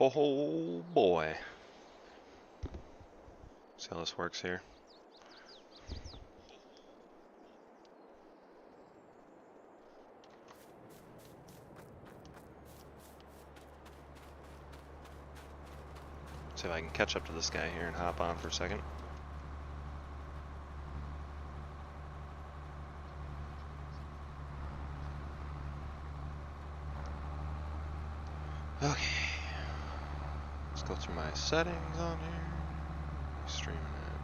Oh boy. See how this works here. See if I can catch up to this guy here and hop on for a second. Okay. Let's go through my settings on here. Streaming it.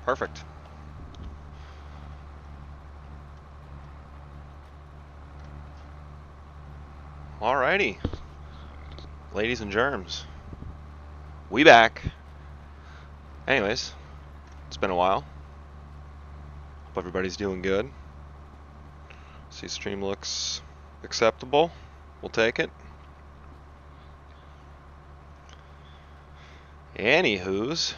Perfect. Alrighty. Ladies and germs. We back. Anyways, it's been a while. Hope everybody's doing good. See, stream looks acceptable. We'll take it. Anywho's.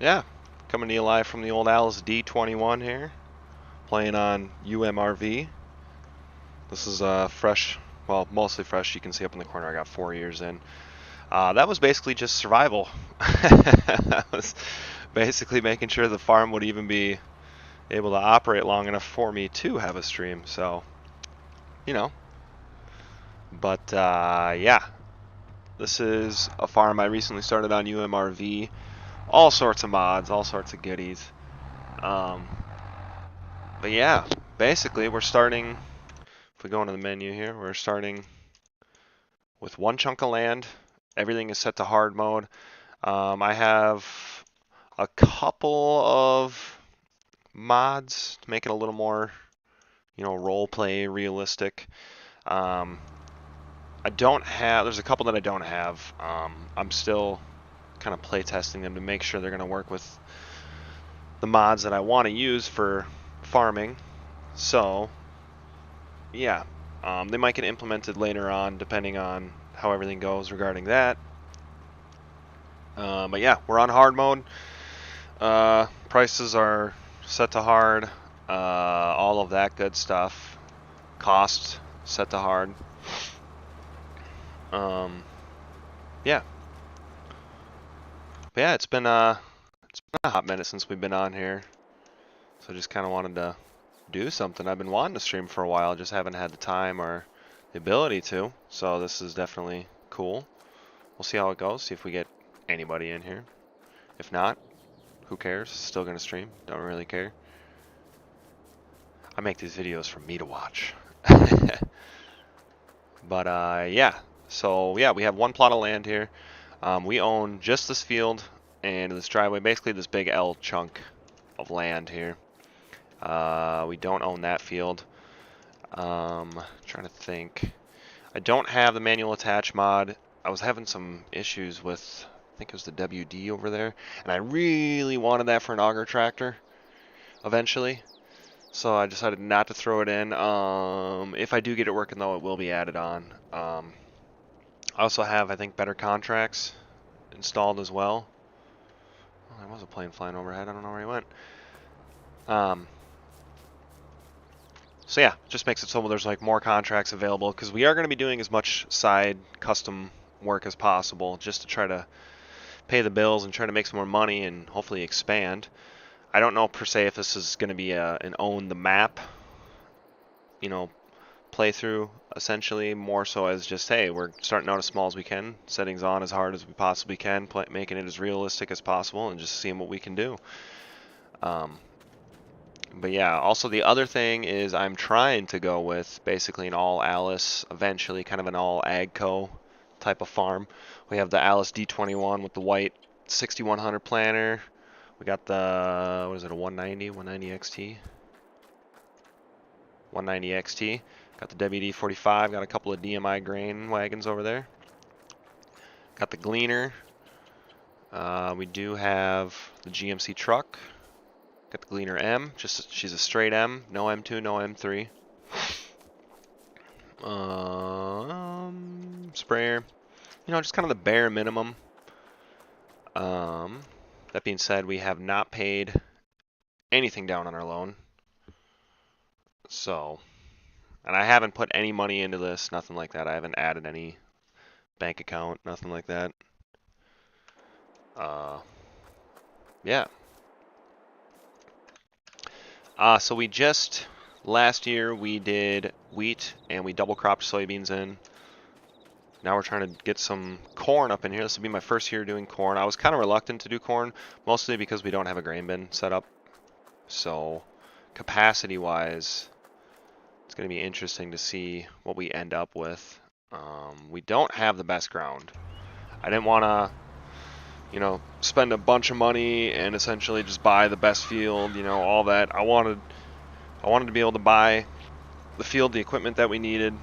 Yeah, coming to you live from the old Alice D21 here. Playing on Umrv. This is fresh, well, mostly fresh. You can see up in the corner I got 4 years in. That was basically just survival. That was basically making sure the farm would even be able to operate long enough for me to have a stream. So, you know. But yeah, this is a farm I recently started on Umrv. All sorts of mods, all sorts of goodies. But yeah, basically we're starting, if we go into the menu here, we're starting with one chunk of land. Everything is set to hard mode. I have a couple of mods to make it a little more, role play realistic. I don't have, there's a couple that I don't have. I'm still kind of play testing them to make sure they're going to work with the mods that I want to use for farming. So, yeah, they might get implemented later on depending on how everything goes regarding that. But yeah, we're on hard mode. Prices are set to hard. All of that good stuff. Cost set to hard. Yeah. But yeah, it's been a hot minute since we've been on here. So I just kind of wanted to do something. I've been wanting to stream for a while, just haven't had the time or the ability to. So this is definitely cool. We'll see how it goes, see if we get anybody in here. If not, who cares? Still gonna stream, don't really care. I make these videos for me to watch. But yeah, so yeah, we have one plot of land here. We own just this field and this driveway, basically this big L chunk of land here. We don't own that field. Trying to think. I don't have the manual attach mod. I was having some issues with, I think it was the WD over there, and I really wanted that for an auger tractor eventually. So I decided not to throw it in. If I do get it working though, it will be added on. I also have, I think, better contracts installed as well. Oh, there was a plane flying overhead. I don't know where he went. So yeah, just makes it so there's like more contracts available because we are going to be doing as much side custom work as possible just to try to pay the bills and try to make some more money and hopefully expand. I don't know per se if this is going to be an own the map, playthrough essentially, more so as just, hey, we're starting out as small as we can, settings on as hard as we possibly can, making it as realistic as possible and just seeing what we can do. But yeah, also the other thing is I'm trying to go with basically an all Alice, eventually kind of an all Agco type of farm. We have the Alice D21 with the white 6100 planter. We got the, what is it, a 190 XT? 190 XT. Got the WD-45, got a couple of DMI grain wagons over there. Got the Gleaner. We do have the GMC truck. Got the Gleaner M, she's a straight M, no M2, no M3. Sprayer, just kind of the bare minimum. That being said, we have not paid anything down on our loan. So, And I haven't put any money into this, nothing like that. I haven't added any bank account, nothing like that. Yeah. So we just, last year we did wheat and we double cropped soybeans in. Now we're trying to get some corn up in here. This will be my first year doing corn. I was kind of reluctant to do corn, mostly because we don't have a grain bin set up. So capacity-wise, it's going to be interesting to see what we end up with. We don't have the best ground. I didn't want to, spend a bunch of money and essentially just buy the best field, all that. I wanted to be able to buy the field, the equipment that we needed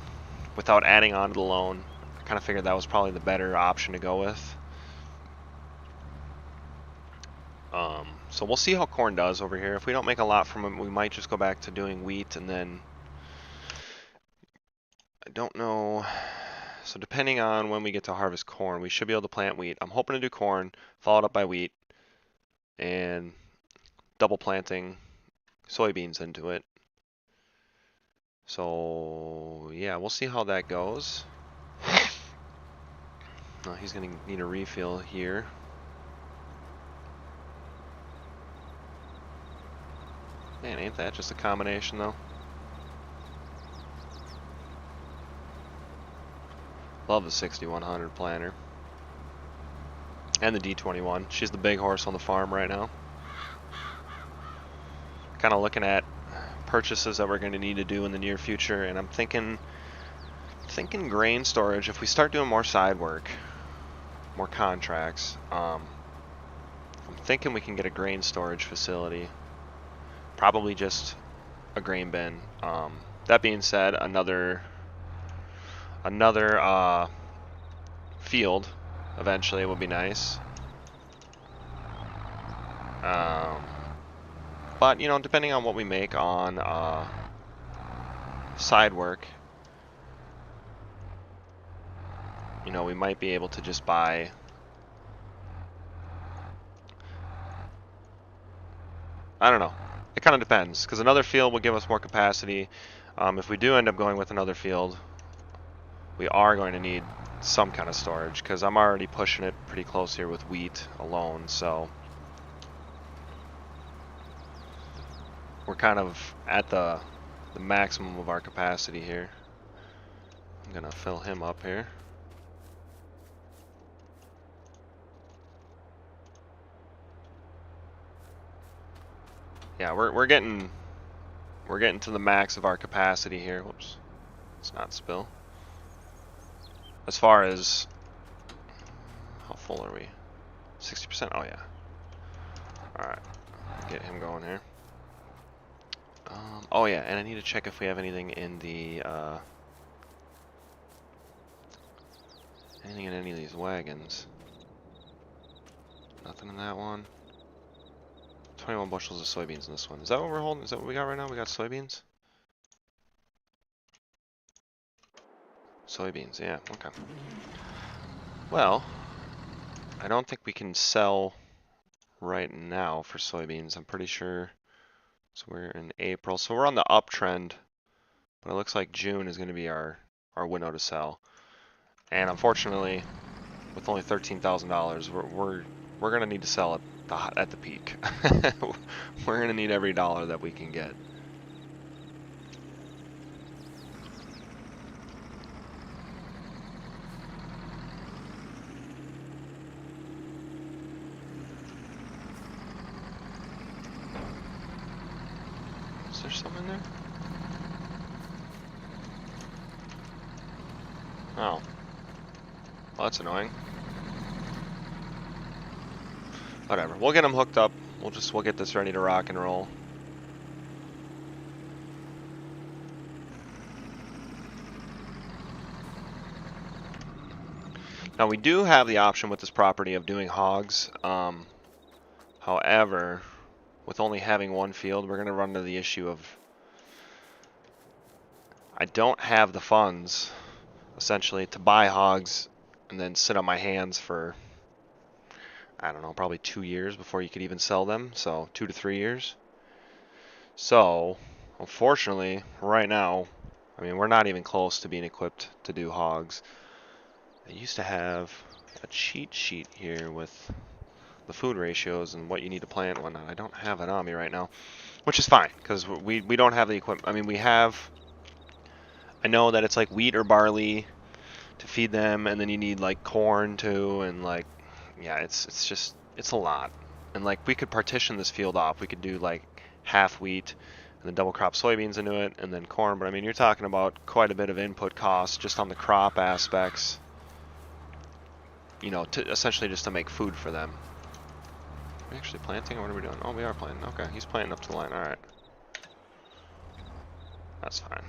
without adding on to the loan. I kind of figured that was probably the better option to go with. So we'll see how corn does over here. If we don't make a lot from it, we might just go back to doing wheat, and then I don't know. So depending on when we get to harvest corn, we should be able to plant wheat. I'm hoping to do corn, followed up by wheat, and double planting soybeans into it. So yeah, we'll see how that goes. He's gonna need a refill here. Man, ain't that just a combination though? Love the 6100 planter. And the D21. She's the big horse on the farm right now. Kind of looking at purchases that we're going to need to do in the near future, and I'm thinking grain storage. If we start doing more side work, more contracts, I'm thinking we can get a grain storage facility. Probably just a grain bin. That being said, another field eventually would be nice. But depending on what we make on side work, we might be able to just buy I don't know. It kind of depends, because another field will give us more capacity. If we do end up going with another field, we are going to need some kind of storage, because I'm already pushing it pretty close here with wheat alone, so we're kind of at the maximum of our capacity here. I'm gonna fill him up here. Yeah, we're getting to the max of our capacity here. Whoops, let's not spill. As far as how full are we? 60%. Oh yeah. All right, get him going here. Oh yeah, and I need to check if we have anything in the anything in any of these wagons. Nothing in that one. 21 bushels of soybeans in this one. Is that what we're holding? Is that what we got right now? We got soybeans? Soybeans, yeah, okay. Well, I don't think we can sell right now for soybeans. I'm pretty sure. So we're in April. So we're on the uptrend, but it looks like June is going to be our window to sell. And unfortunately, with only $13,000, we're going to need to sell at the peak. We're going to need every dollar that we can get. Is there some in there? Oh. Well, that's annoying. Whatever. We'll get them hooked up. We'll get this ready to rock and roll. Now we do have the option with this property of doing hogs. However, with only having one field, we're going to run into the issue of I don't have the funds, essentially, to buy hogs and then sit on my hands for, I don't know, probably 2 years before you could even sell them. So 2 to 3 years. So, unfortunately, right now, I mean, we're not even close to being equipped to do hogs. I used to have a cheat sheet here with the food ratios and what you need to plant and whatnot. I don't have it on me right now, which is fine because we don't have the equipment. I mean, we have. I know that it's like wheat or barley to feed them, and then you need like corn too, and like, yeah, it's a lot. And like we could partition this field off. We could do like half wheat and then double crop soybeans into it, and then corn. But I mean, you're talking about quite a bit of input costs just on the crop aspects. You know, to essentially just to make food for them. Are we actually planting, or what are we doing? Oh, we are planting. Okay, he's planting up to the line. All right, that's fine.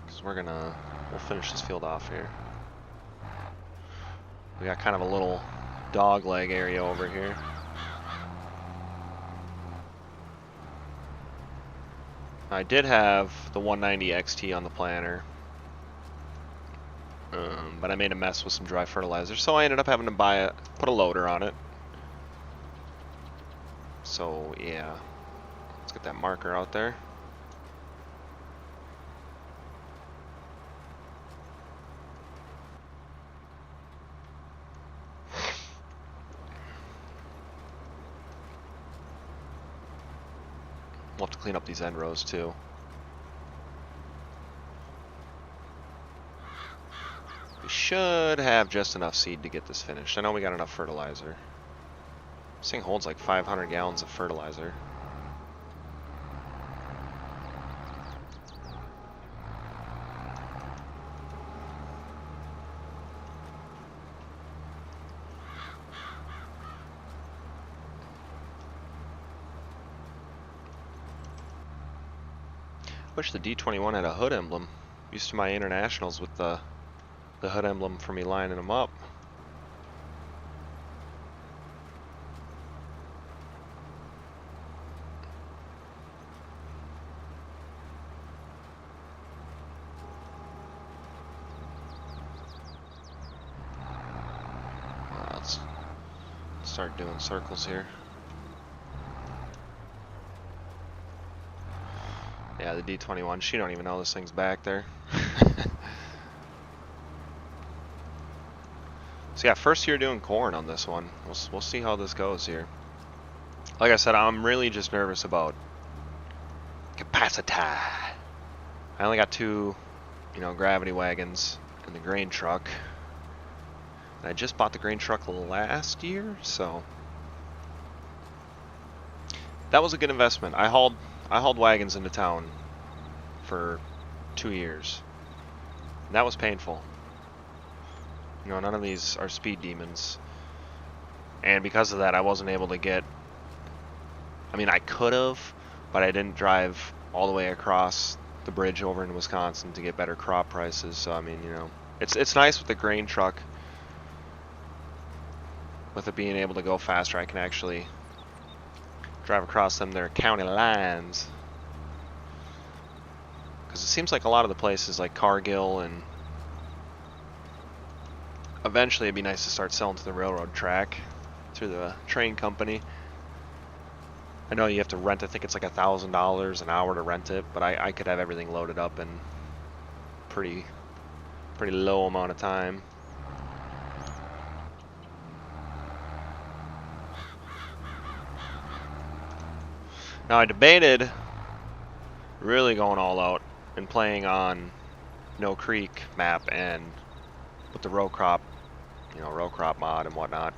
Because we'll finish this field off here. We got kind of a little dog leg area over here. I did have the 190 XT on the planter, but I made a mess with some dry fertilizer, so I ended up having to put a loader on it. So yeah, let's get that marker out there. We'll have to clean up these end rows too. We should have just enough seed to get this finished. I know we got enough fertilizer. This thing holds like 500 gallons of fertilizer. Wish the D21 had a hood emblem. Used to my internationals with the hood emblem for me lining them up. Let's start doing circles here. Yeah, the D21, she don't even know this thing's back there. So yeah, first year doing corn on this one. We'll see how this goes here. Like I said, I'm really just nervous about capacity. I only got 2, gravity wagons and the grain truck. And I just bought the grain truck last year, so that was a good investment. I hauled wagons into town for 2 years. And that was painful. None of these are speed demons. And because of that, I wasn't able to get... I mean, I could have, but I didn't drive all the way across the bridge over in Wisconsin to get better crop prices. So, I mean, it's nice with the grain truck. With it being able to go faster, I can actually drive across them their county lines. Because it seems like a lot of the places like Cargill, and eventually it'd be nice to start selling to the railroad track through the train company. I know you have to rent, I think it's like $1,000 an hour to rent it, but I could have everything loaded up in pretty low amount of time. Now I debated really going all out and playing on No Creek map and with the row crop, row crop mod and whatnot.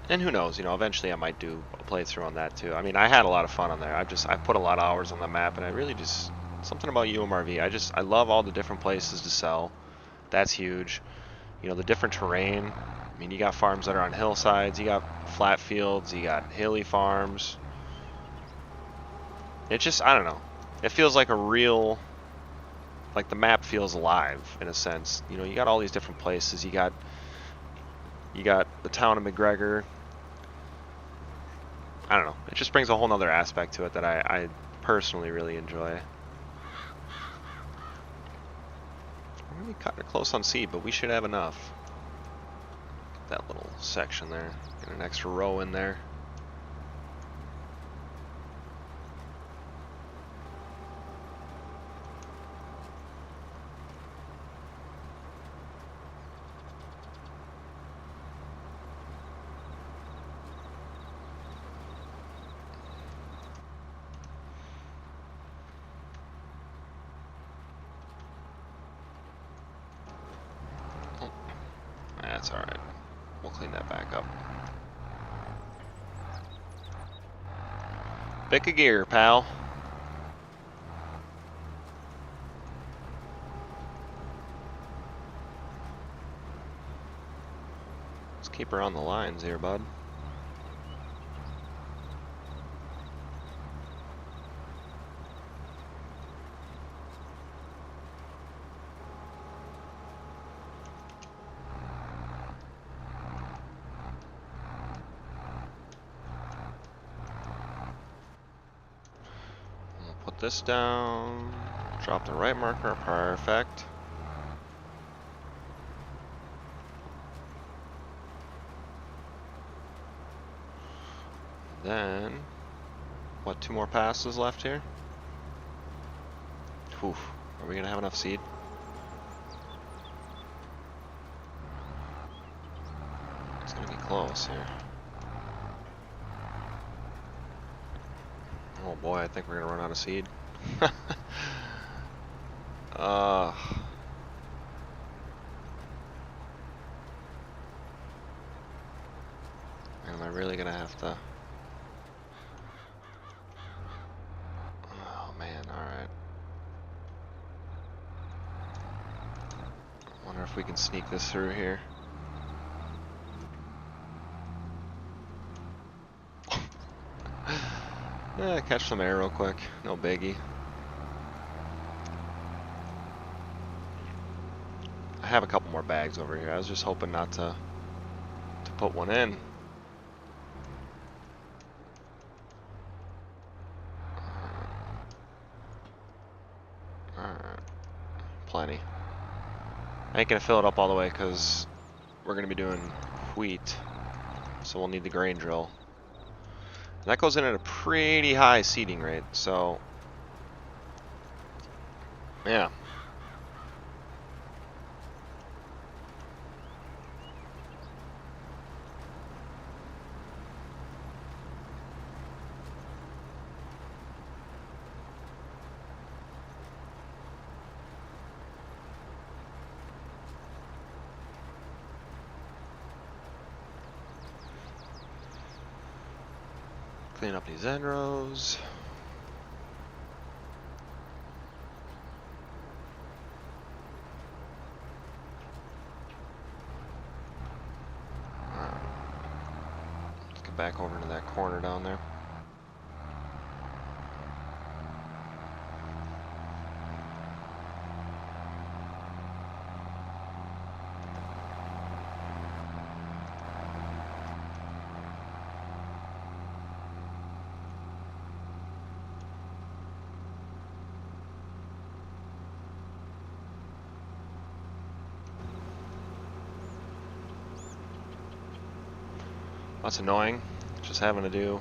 And who knows, eventually I might do a playthrough on that too. I mean, I had a lot of fun on there. I put a lot of hours on the map, and I really just, something about Umrv. I love all the different places to sell. That's huge. The different terrain. I mean, you got farms that are on hillsides, you got flat fields, you got hilly farms. It just, I don't know. It feels like a real, like the map feels alive in a sense. You got all these different places. You got the town of McGregor. I don't know. It just brings a whole nother aspect to it that I personally really enjoy. We're really cutting it close on seed, but we should have enough. that little section there. Get an extra row in there. That's alright. We'll clean that back up. Pick a gear, pal. Let's keep her on the lines here, bud. Put this down, drop the right marker, perfect. Then, what, 2 more passes left here? Whew, are we gonna have enough seed? It's gonna be close here. Oh boy, I think we're gonna run out of seed. Am I really gonna have to? Oh man, alright. Wonder if we can sneak this through here. Yeah, catch some air real quick, no biggie. I have a couple more bags over here. I was just hoping not to put one in. Alright, plenty. I ain't gonna fill it up all the way because we're gonna be doing wheat, so we'll need the grain drill. That goes in at a pretty high seeding rate, so yeah. Clean up these end rows. Let's get back over to that corner down there. That's annoying, just having to do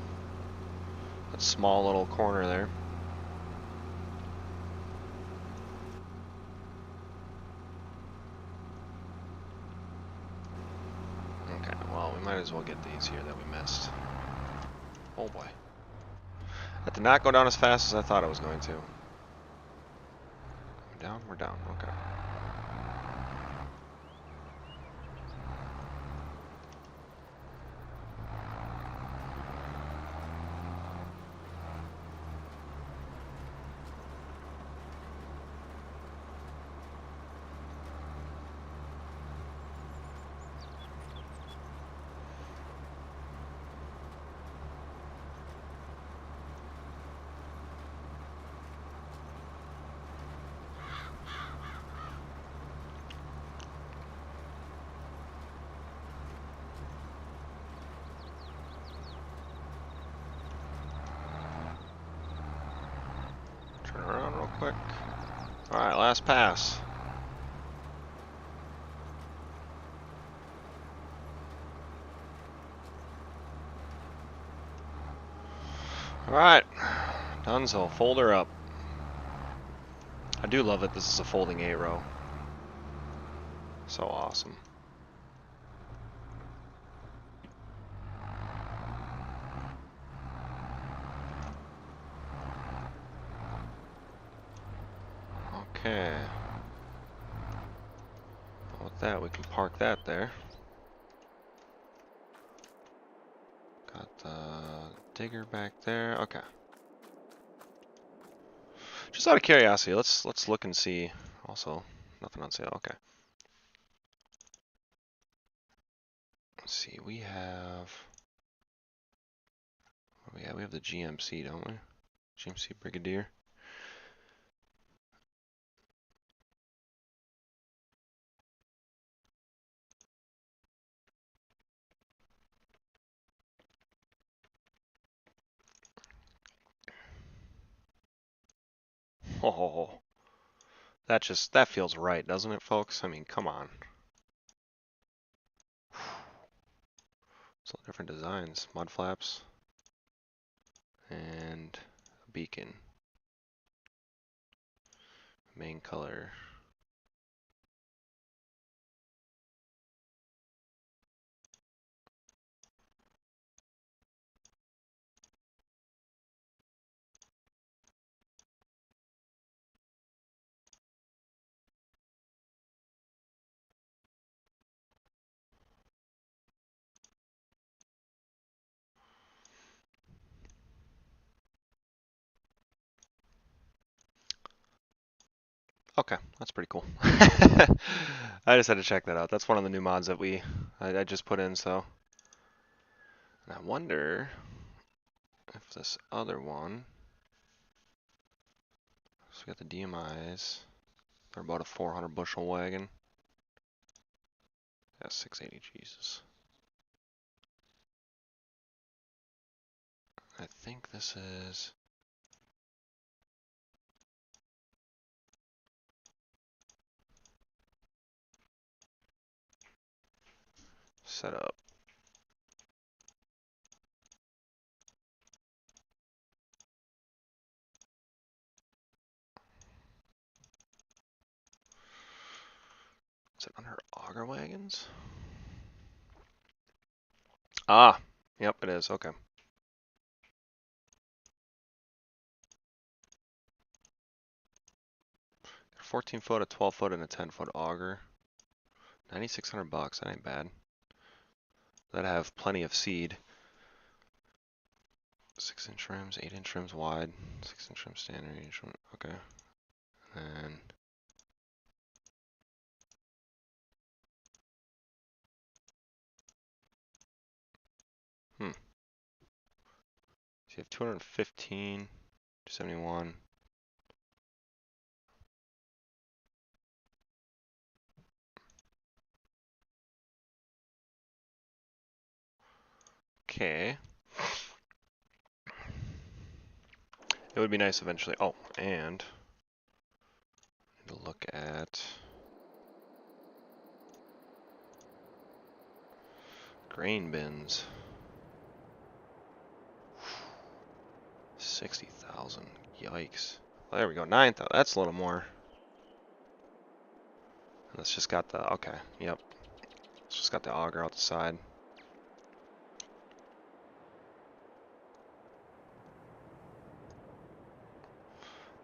that small little corner there. Okay, well, we might as well get these here that we missed. Oh boy. That did not go down as fast as I thought it was going to. We're down? We're down, okay. Turn around real quick. Alright, last pass. Alright, done so. Folder up. I do love that this is a folding 8-row. So awesome. Okay. With that, we can park that there. Got the digger back there. Okay. Just out of curiosity, let's look and see. Also, nothing on sale. Okay. Let's see. We have. Oh yeah, we have the GMC, don't we? GMC Brigadier. Oh, that feels right, doesn't it, folks? I mean, come on. So different designs, mud flaps, and a beacon. Main color. Okay, that's pretty cool. I just had to check that out. That's one of the new mods that I just put in, so. And I wonder if this other one, so we got the DMIs, they're about a 400 bushel wagon. Yeah, 680, Jesus. I think this is set up. Is it under auger wagons? Ah, yep, it is. Okay. 14-foot, a 12-foot, and a 10-foot auger. 9,600 bucks. That ain't bad. That have plenty of seed. 6-inch rims, 8-inch rims wide, 6-inch rims standard. Okay. And so you have 215, 271. Okay. It would be nice eventually. Oh, and to look at grain bins. 60,000. Yikes. Well, there we go. 9,000. That's a little more. And it's just got the, okay, yep. It's just got the auger out the side.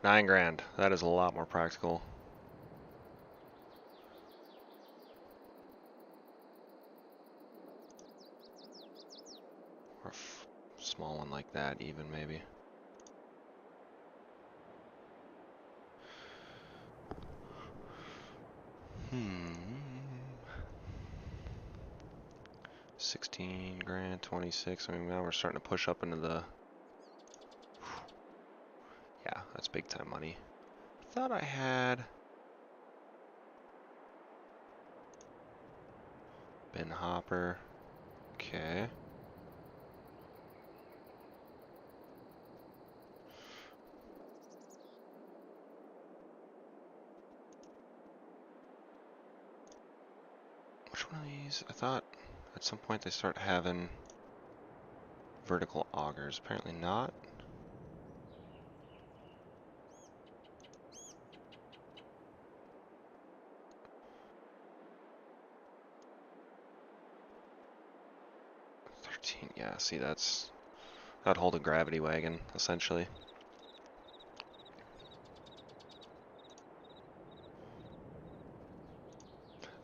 9 grand. That is a lot more practical. Or a small one like that even, maybe. 16 grand, 26. I mean, now we're starting to push up into the... Yeah, that's big time money. I thought I had... bin hopper. Okay. Which one of these? I thought at some point they start having vertical augers. Apparently not. Yeah, see, that'd hold a gravity wagon, essentially.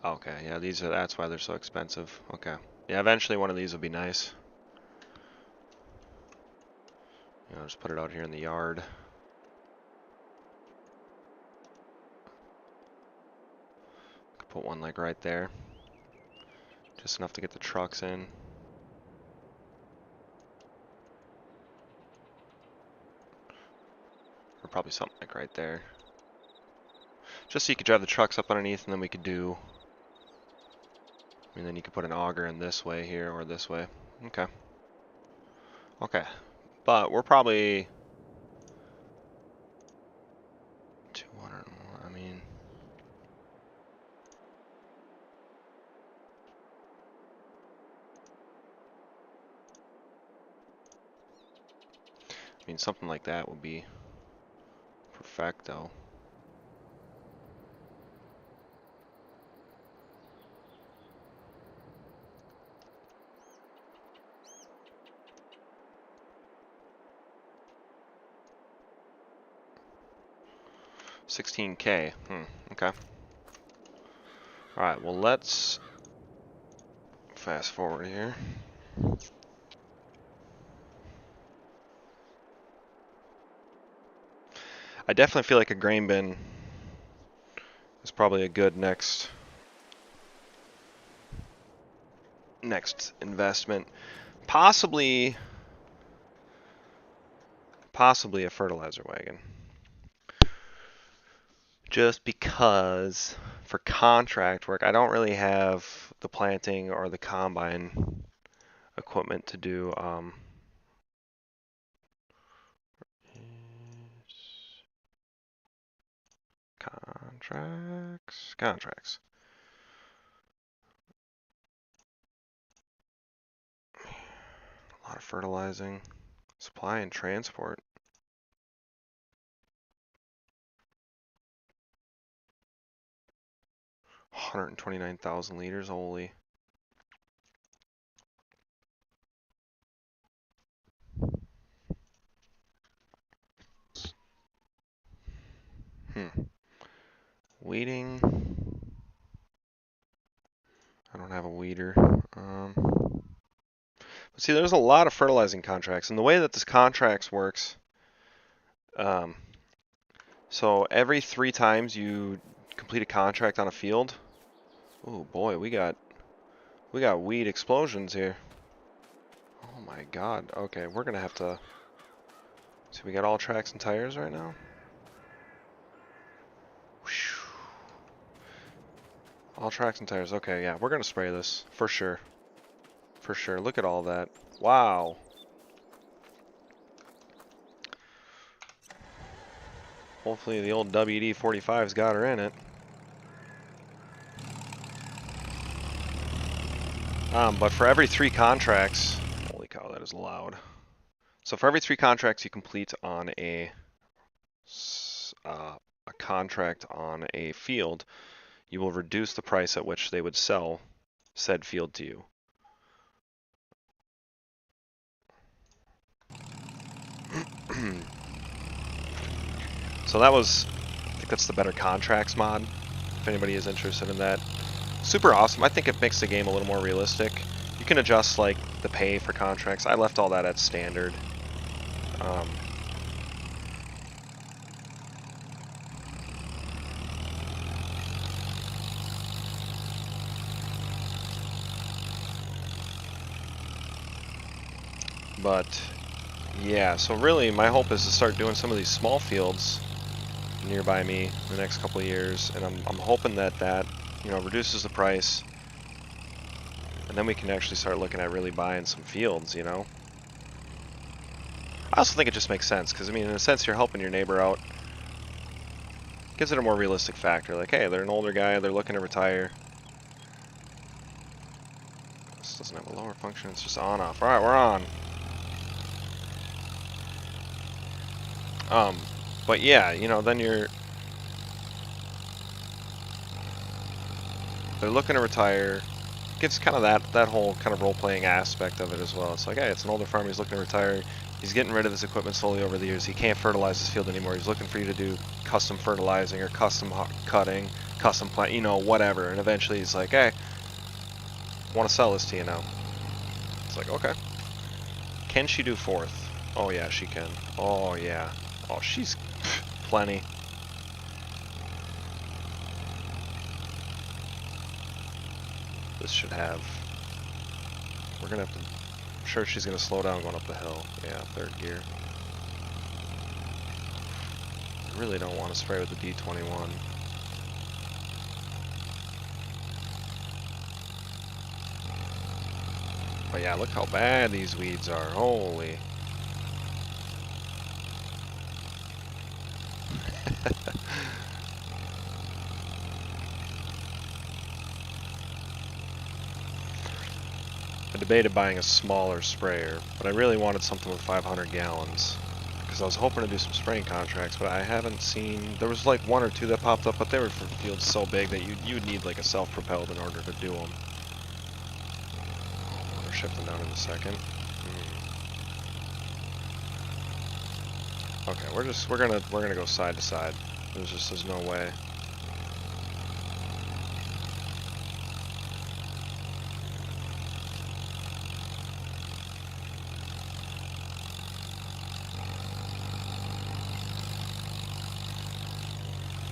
Okay, yeah, that's why they're so expensive. Okay. Yeah, eventually one of these will be nice. You know, just put it out here in the yard. Could put one like right there. Just enough to get the trucks in. Or probably something like right there. Just so you could drive the trucks up underneath, and then we could do... I mean, then you could put an auger in this way here, or this way. Okay. Okay. But we're probably... 200 more, I mean... something like that would be perfecto. $16K. Okay. Alright, well let's fast forward here. I definitely feel like a grain bin is probably a good next investment. Possibly a fertilizer wagon. Just because for contract work, I don't really have the planting or the combine equipment to do contracts. A lot of fertilizing, supply and transport. 129,000 liters, holy. Weeding. I don't have a weeder. But see, there's a lot of fertilizing contracts, and the way that this contracts works, so every 3 times you complete a contract on a field, oh boy, we got weed explosions here. Oh my god. Okay, we're gonna have to. So we got all tracks and tires right now. All tracks and tires. Okay, yeah, we're gonna spray this for sure. For sure. Look at all that. Wow. Hopefully the old WD-45's got her in it. But for every 3 contracts, holy cow, that is loud. So for every 3 contracts you complete on a contract on a field, you will reduce the price at which they would sell said field to you. So that was, I think that's the better contracts mod, if anybody is interested in that. Super awesome. I think it makes the game a little more realistic. You can adjust like the pay for contracts. I left all that at standard. But yeah, so really my hope is to start doing some of these small fields nearby me in the next couple of years, and I'm hoping that you know, reduces the price, and then we can actually start looking at really buying some fields, you know. I also think it just makes sense, because I mean, in a sense, you're helping your neighbor out. Gives it a more realistic factor, like, hey, they're an older guy, they're looking to retire. This doesn't have a lower function, it's just on-off. Alright, we're on. But yeah, you know, then they're looking to retire, gives kind of that whole kind of role-playing aspect of it as well. It's like, hey, it's an older farmer. He's looking to retire. He's getting rid of his equipment slowly over the years. He can't fertilize his field anymore. He's looking for you to do custom fertilizing or custom cutting, custom plant, you know, whatever. And eventually he's like, hey, I want to sell this to you now. It's like, okay. Can she do fourth? Oh yeah, she can. Oh yeah. Oh, she's plenty. This should have... We're gonna have to... I'm sure she's gonna slow down going up the hill. Yeah, third gear. I really don't want to spray with the D21. But yeah, look how bad these weeds are. Holy. I debated buying a smaller sprayer, but I really wanted something with 500 gallons. Because I was hoping to do some spraying contracts, but I haven't seen... There was like one or two that popped up, but they were for fields so big that you would need like a self-propelled in order to do them. Oh, water shifting down in a second. Okay, we're gonna go side to side. There's no way.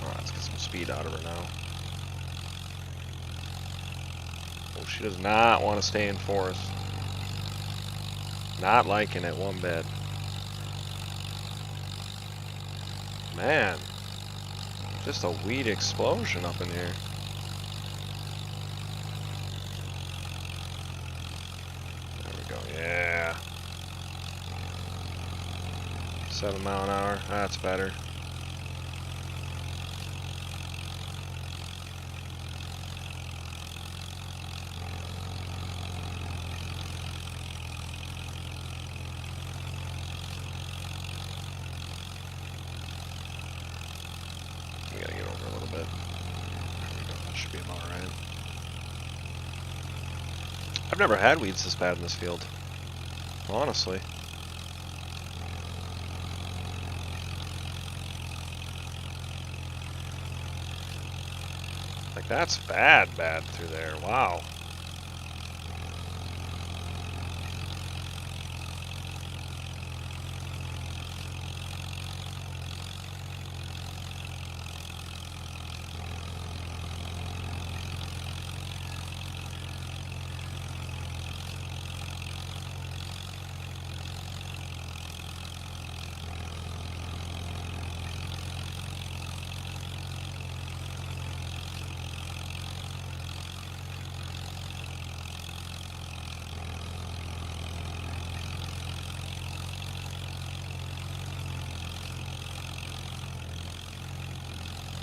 Let's get some speed out of her now. Oh, she does not want to stay in fourth. Not liking it one bit. Man, just a weed explosion up in here. There we go, yeah. 7 mile an hour, that's better. We gotta get over a little bit. There we go, that should be about right. I've never had weeds this bad in this field, honestly. Like, that's bad through there, wow.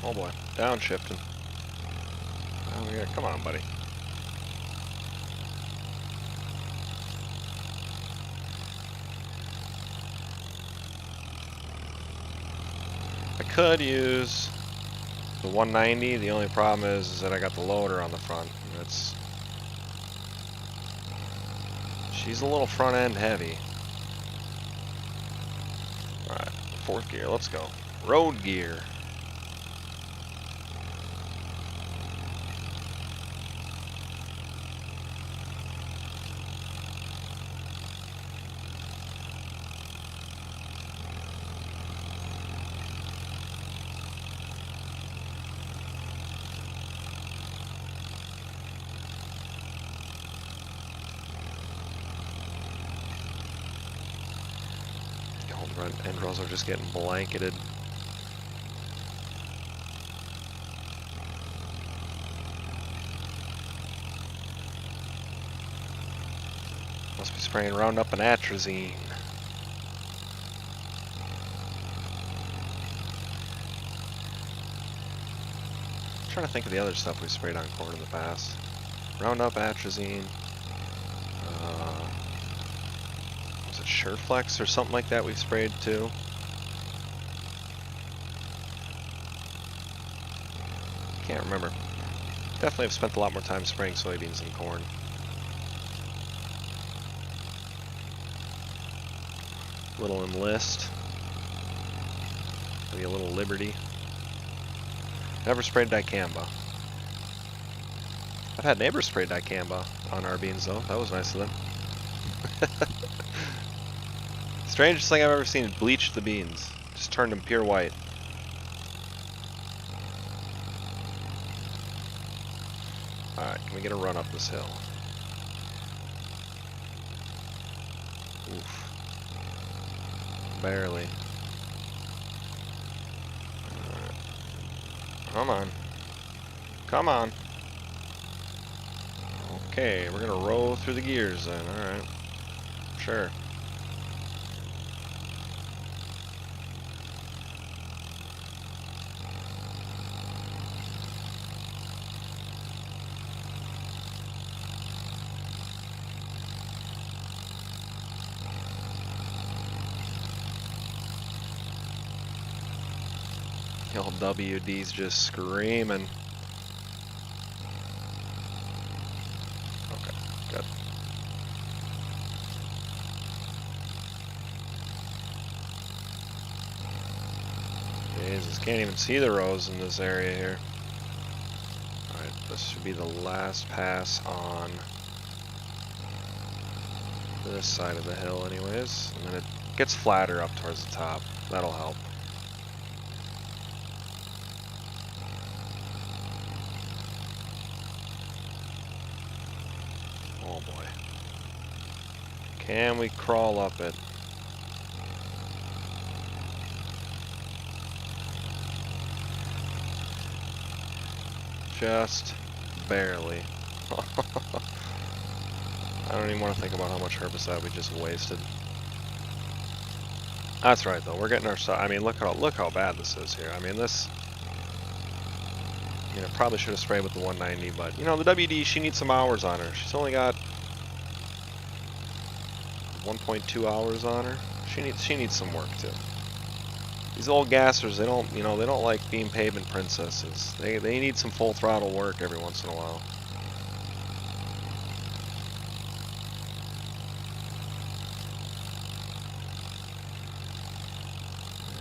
Oh boy, downshifting. Oh yeah, come on, buddy. I could use the 190. The only problem is that I got the loader on the front. She's a little front end heavy. All right, fourth gear. Let's go. Road gear. End rows are just getting blanketed. Must be spraying Roundup and atrazine. I'm trying to think of the other stuff we sprayed on corn in the past. Roundup, atrazine. Was it Sureflex or something like that we've sprayed too? Can't remember. definitely have spent a lot more time spraying soybeans than corn. Little enlist. Maybe a little liberty. Never sprayed dicamba. I've had neighbors spray dicamba on our beans though. That was nice of them. Strangest thing I've ever seen, bleached the beans. Just turned them pure white. Alright, can we get a run up this hill? Oof. Barely. Alright. Come on. Come on. Okay, we're gonna roll through the gears then. Alright. Sure. The old WD's just screaming. Okay, good. Jesus, can't even see the rows in this area here. Alright, this should be the last pass on this side of the hill anyways. And then it gets flatter up towards the top. That'll help. Oh boy. Can we crawl up it? Just barely. I don't even want to think about how much herbicide we just wasted. That's right though, we're getting our stuff. I mean, look how bad this is here. I mean, this, you know, probably should have sprayed with the 190, but you know, the WD, she needs some hours on her. She's only got 1.2 hours on her. She needs some work too. These old gassers, they don't, you know, they don't like being pavement princesses. They need some full throttle work every once in a while.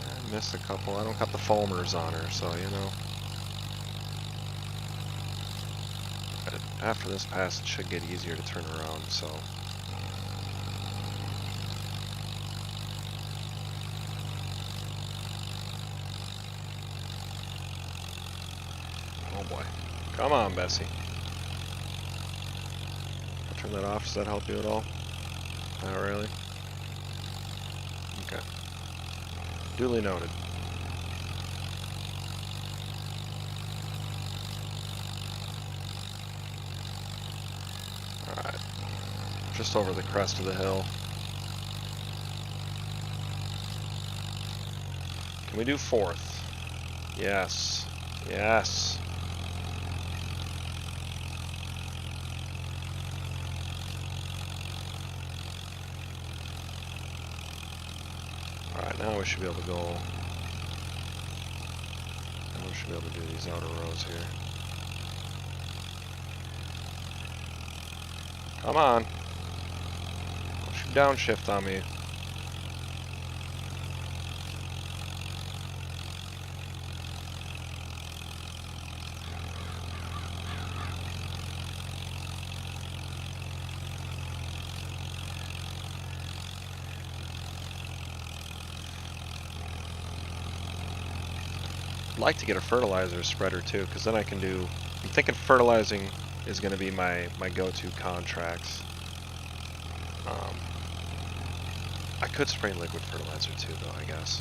I missed a couple. I don't got the foamers on her, so you know. But after this pass, it should get easier to turn around. So. Oh boy. Come on, Bessie. I'll turn that off. Does that help you at all? Not really. Okay. Duly noted. Alright. Just over the crest of the hill. Can we do 4th? Yes. Yes. Alright, now we should be able to go. Now we should be able to do these outer rows here. Come on. Don't you downshift on me. I'd like to get a fertilizer spreader too, because then I can do, I'm thinking fertilizing is going to be my go-to contracts. I could spray liquid fertilizer too though, I guess.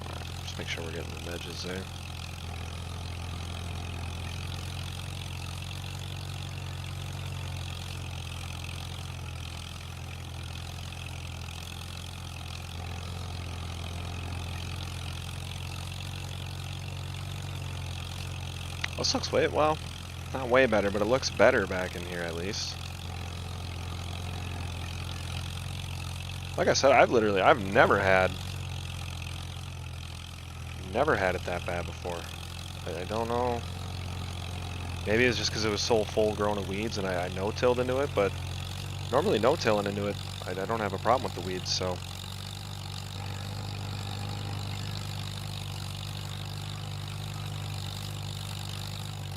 Alright, just make sure we're getting the edges there. This looks way, well, Not way better, but it looks better back in here at least. Like I said, I've never had it that bad before. I don't know. Maybe it's just because it was so full grown of weeds and I no-tilled into it, but normally no-tilling into it, I don't have a problem with the weeds, so.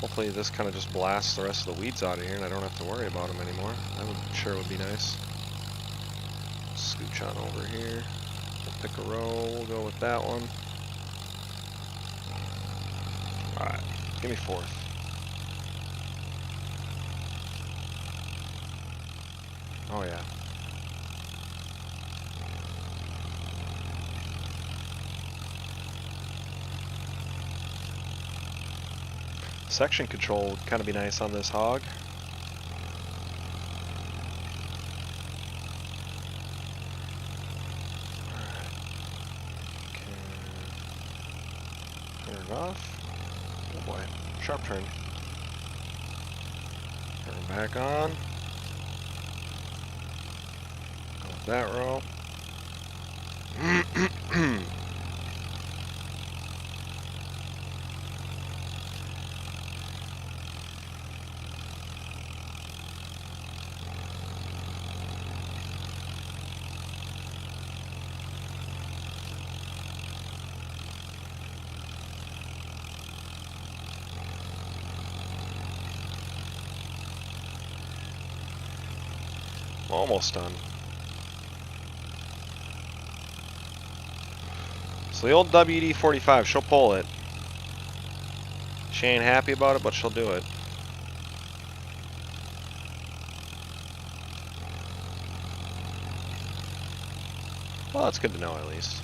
Hopefully this kind of just blasts the rest of the weeds out of here and I don't have to worry about them anymore. That would be nice. Scooch on over here. We'll pick a row, we'll go with that one. Alright, give me fourth. Oh yeah. Section control would kind of be nice on this hog. Turn it off. Oh boy, sharp turn. Turn back on. Go with that row. Almost done. So the old WD-45, she'll pull it. She ain't happy about it, but she'll do it. Well, that's good to know at least.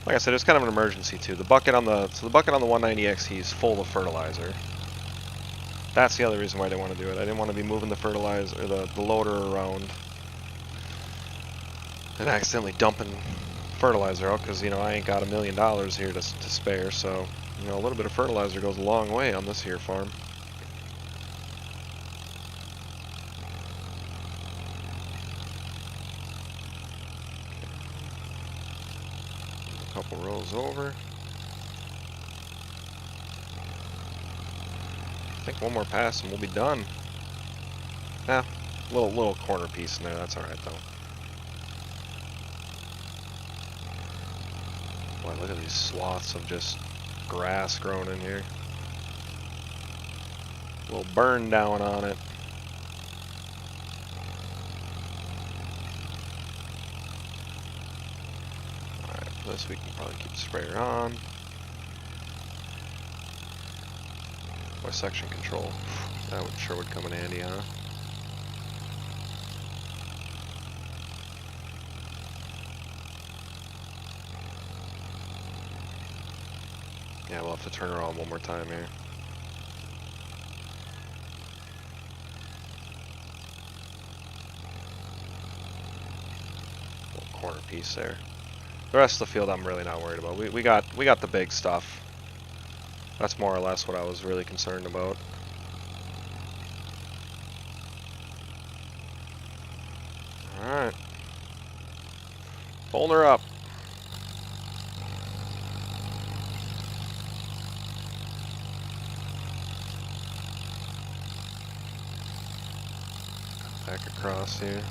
Like I said, it's kind of an emergency too. The bucket on the 190XT is full of fertilizer. That's the other reason why I didn't want to do it. I didn't want to be moving the fertilizer, or the loader around, and accidentally dumping fertilizer out, because, you know, I ain't got $1 million here to spare, so, you know, a little bit of fertilizer goes a long way on this here farm. A couple rows over. I think one more pass and we'll be done. Little corner piece in there, that's alright though. Boy, look at these swaths of just grass growing in here. A little burn down on it. Alright, for this we can probably keep the sprayer on. My section control, that would come in handy, huh? Yeah, we'll have to turn her on one more time here. Little corner piece there. The rest of the field I'm really not worried about. We got the big stuff. That's more or less what I was really concerned about. Alright. Fold her up. Back across here.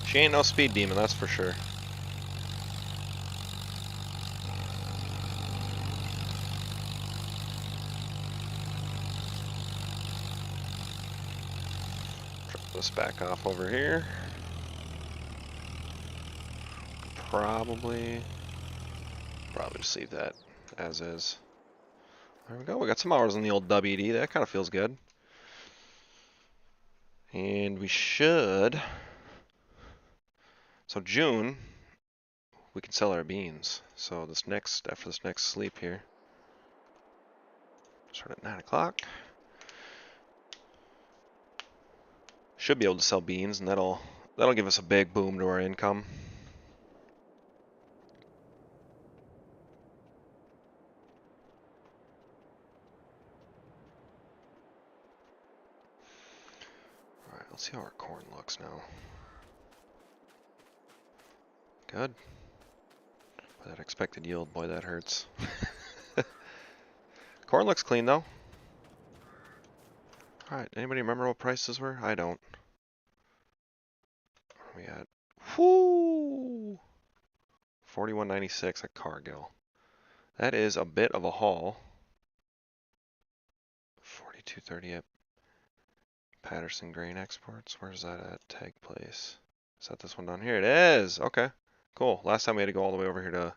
She ain't no speed demon, that's for sure. Drop this back off over here. Probably just leave that as is. There we go. We got some hours on the old WD. That kind of feels good. And we should. So June, we can sell our beans. So after this next sleep here, start at 9 o'clock. Should be able to sell beans, and that'll give us a big boom to our income. All right, let's see how our corn looks now. Good. Boy, that expected yield, boy, that hurts. Corn looks clean though. All right, anybody remember what prices were? I don't. We had, whoo, 41.96 at Cargill. That is a bit of a haul. 42.30 at Patterson Grain Exports. Where's that at? Tag place. Is that this one down here? It is. Okay, cool. Last time we had to go all the way over here to,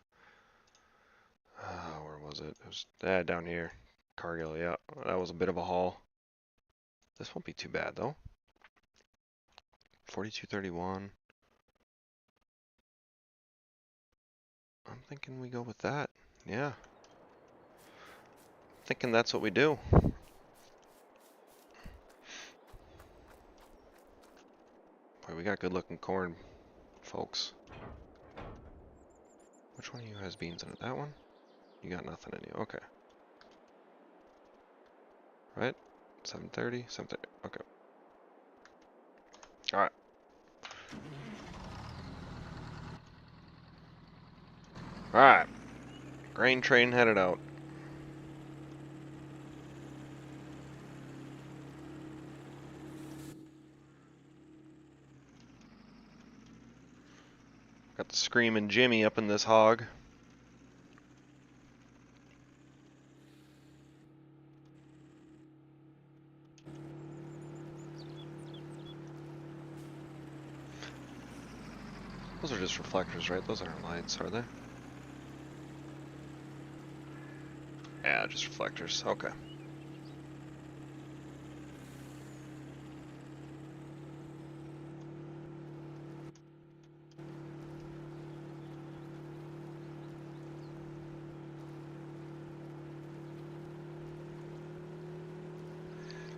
where was it? It was down here. Cargill, yeah. That was a bit of a haul. This won't be too bad though. 42.31. I'm thinking we go with that. Yeah. Thinking that's what we do. Boy, we got good looking corn, folks. Which one of you has beans in it? That one? You got nothing in you. Okay. Right? 7:30? 7:30. Okay. Alright. Alright. Grain train headed out. Got the screaming Jimmy up in this hog. Those are just reflectors, right? Those aren't lights, are they? Yeah, just reflectors. Okay.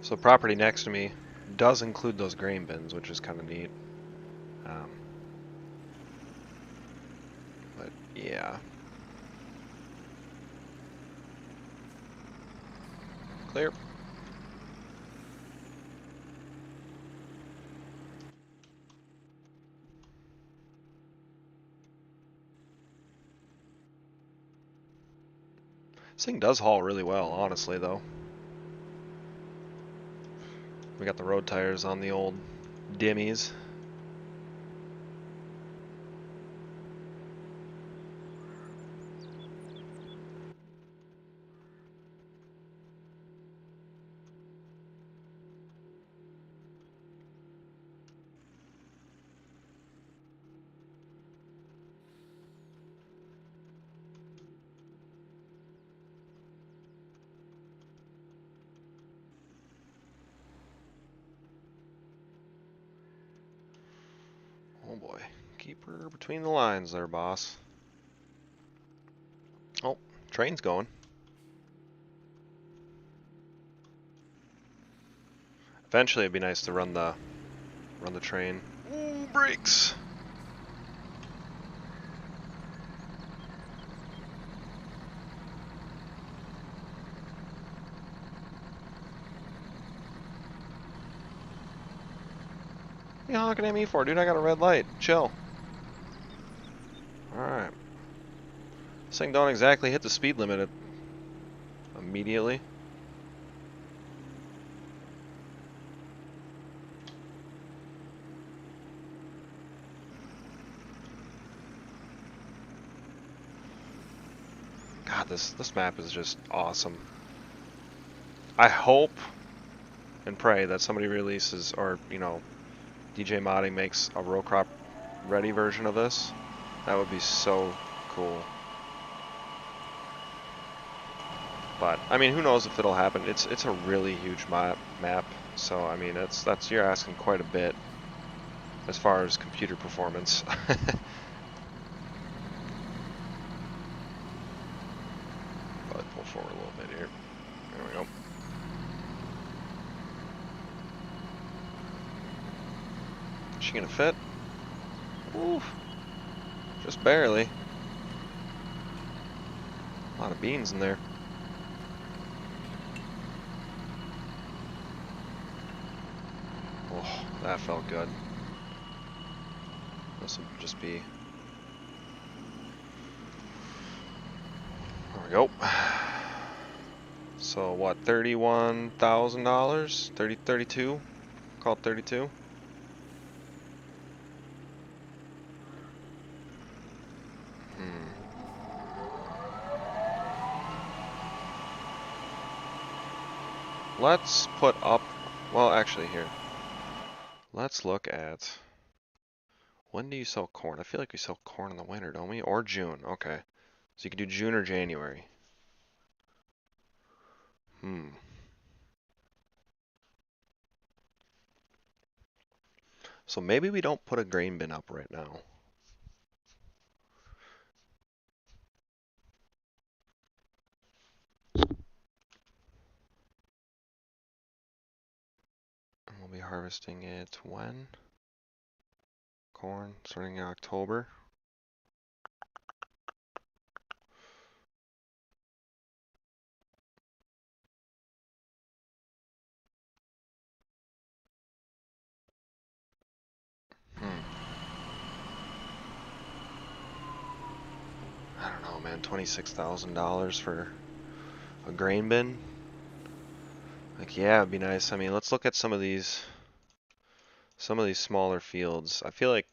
So the property next to me does include those grain bins, which is kind of neat. But yeah. Clear. This thing does haul really well, honestly, though. We got the road tires on the old dimmies. Oh boy. Keep her between the lines there, boss. Oh, train's going. Eventually it'd be nice to run the train. Ooh, brakes! What are you honking at me for, dude? I got a red light. Chill. Alright. This thing don't exactly hit the speed limit immediately. God, this map is just awesome. I hope and pray that somebody releases, or, you know, DJ Modding makes a row crop ready version of this. That would be so cool. But I mean, who knows if it'll happen? It's a really huge map, so I mean, that's you're asking quite a bit as far as computer performance. Probably pull forward a little bit here. There we go. Is she gonna fit? Oof. Just barely. A lot of beans in there. Oh, that felt good. This will just be... There we go. So what, $31,000? 32? Call it 32? Let's put up, well actually here, let's look at, when do you sell corn? I feel like we sell corn in the winter, don't we? Or June, okay. So you could do June or January. So maybe we don't put a grain bin up right now. And we'll be harvesting it when? Corn, starting in October. I don't know, man, $26,000 for a grain bin? Like, yeah, it'd be nice. I mean, let's look at some of these smaller fields. I feel like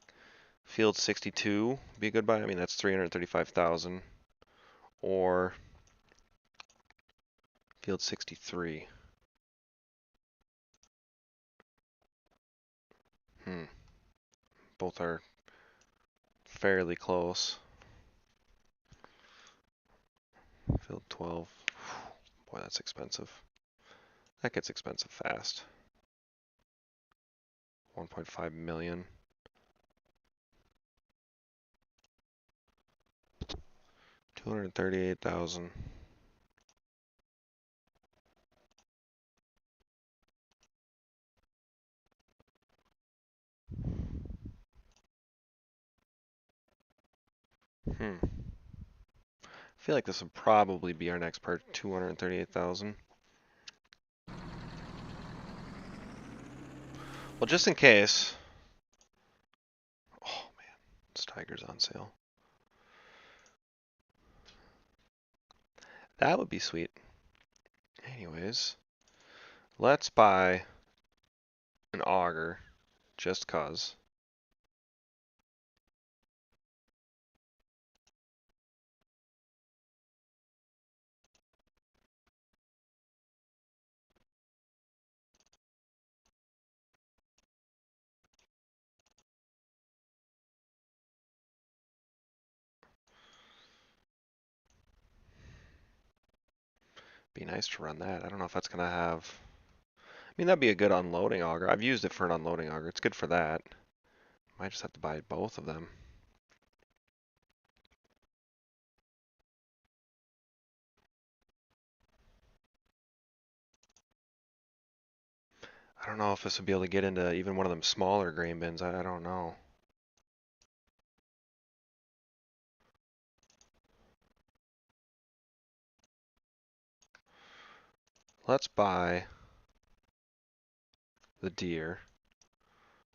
field 62 would be a good buy. I mean, that's 335,000. Or field 63. Both are fairly close. Field 12. Boy, that's expensive. That gets expensive fast. 1.5 million. 238,000. I feel like this would probably be our next part, 238,000. Well, just in case. Oh man, this tiger's on sale. That would be sweet. Anyways, let's buy an auger, just cause. Be nice to run that. I don't know if that's gonna have. I mean, that'd be a good unloading auger. I've used it for an unloading auger. It's good for that. Might just have to buy both of them. I don't know if this would be able to get into even one of them smaller grain bins. I don't know. Let's buy the deer.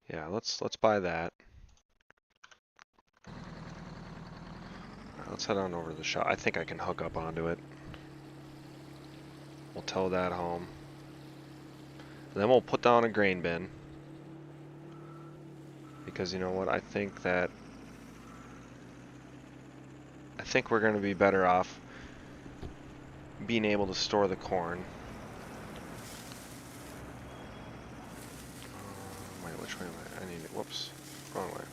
Yeah, let's buy that. Right, let's head on over to the shop. I think I can hook up onto it. We'll tow that home. And then we'll put down a grain bin. Because you know what? I think we're going to be better off being able to store the corn. Wait, which way am I? I need it. Whoops. Wrong way.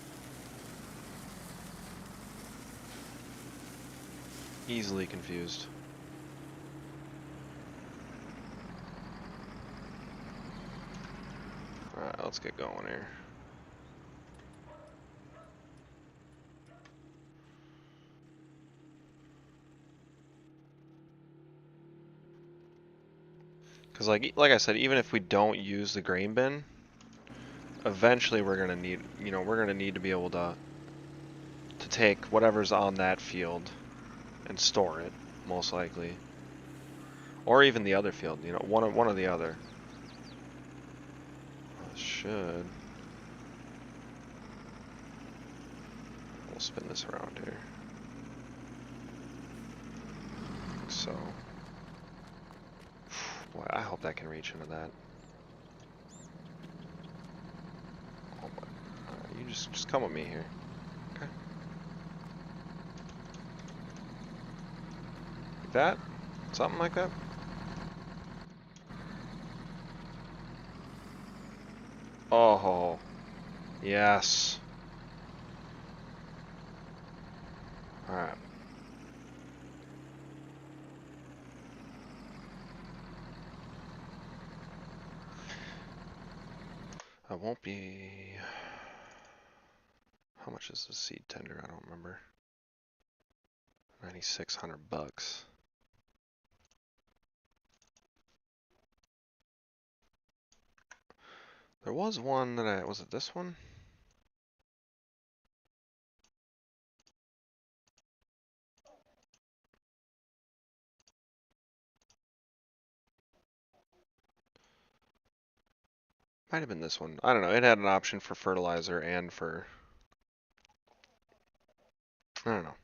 Easily confused. get going here. Because like I said, even if we don't use the grain bin, eventually we're gonna need, we're gonna need to be able to take whatever's on that field and store it, most likely, or even the other field. One or the other. Should. We'll spin this around here. So. Boy, I hope that can reach into that. Oh my. You just come with me here. Okay. Like that? Something like that? Oh. Yes. Alright. I won't be... How much is the seed tender? I don't remember. 9,600 bucks. There was one that was it this one? Might have been this one. I don't know. It had an option for fertilizer and for... I don't know.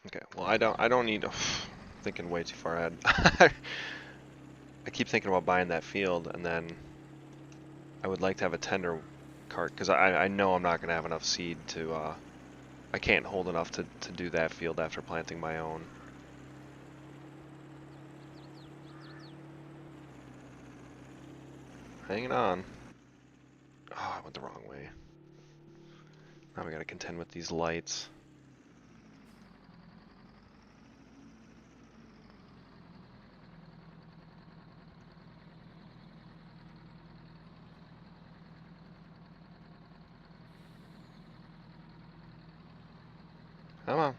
Okay, well I don't need to... thinking way too far ahead. I keep thinking about buying that field, and then I would like to have a tender cart, because I know I'm not going to have enough seed to... I can't hold enough to do that field after planting my own. Hanging on. Oh, I went the wrong way. Now we gotta contend with these lights. Come on.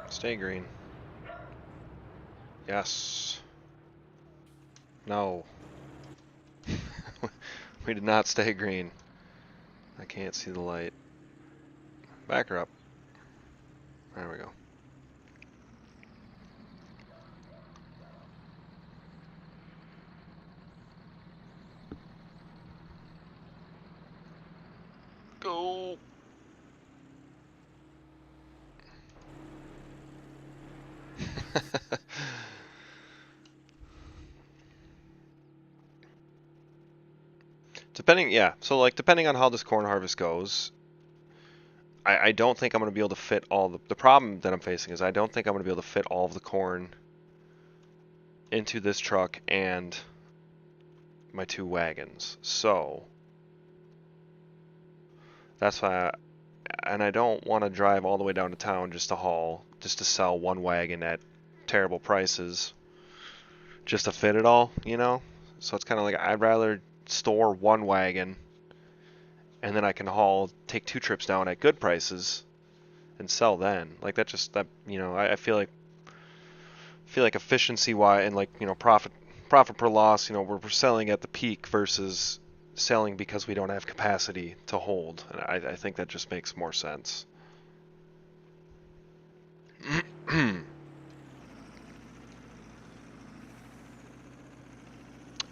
Stay green. Yes. No. We did not stay green. I can't see the light. Back her up. There we go. Go. Yeah. So like, depending on how this corn harvest goes, I don't think I'm going to be able to fit all the problem that I'm facing is I don't think I'm going to be able to fit all of the corn into this truck and my 2 wagons. So that's why and I don't want to drive all the way down to town just to sell 1 wagon at terrible prices just to fit it all, So it's kind of like I'd rather store 1 wagon and then I can take 2 trips down at good prices and sell then. Like I feel like efficiency wise and like, profit per loss, we're selling at the peak versus selling because we don't have capacity to hold. And I think that just makes more sense.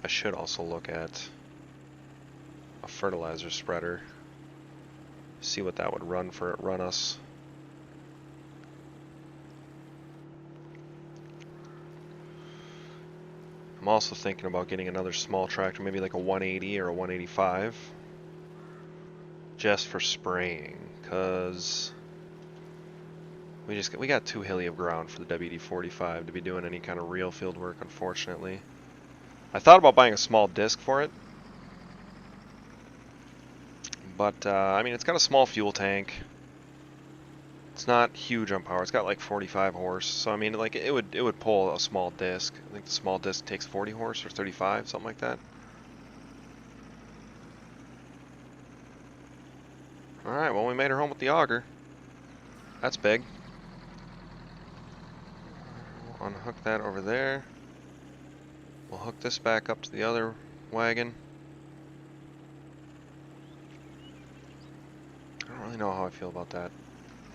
I should also look at a fertilizer spreader. See what that would run us. I'm also thinking about getting another small tractor, maybe like a 180 or a 185, just for spraying, because We got too hilly of ground for the WD-45 to be doing any kind of real field work, unfortunately. I thought about buying a small disc for it, but I mean, it's got a small fuel tank. It's not huge on power. It's got like 45 horse, so I mean, like it would pull a small disc. I think the small disc takes 40 horse or 35, something like that. All right, well, we made her home with the auger. That's big. We'll unhook that over there. We'll hook this back up to the other wagon. I don't really know how I feel about that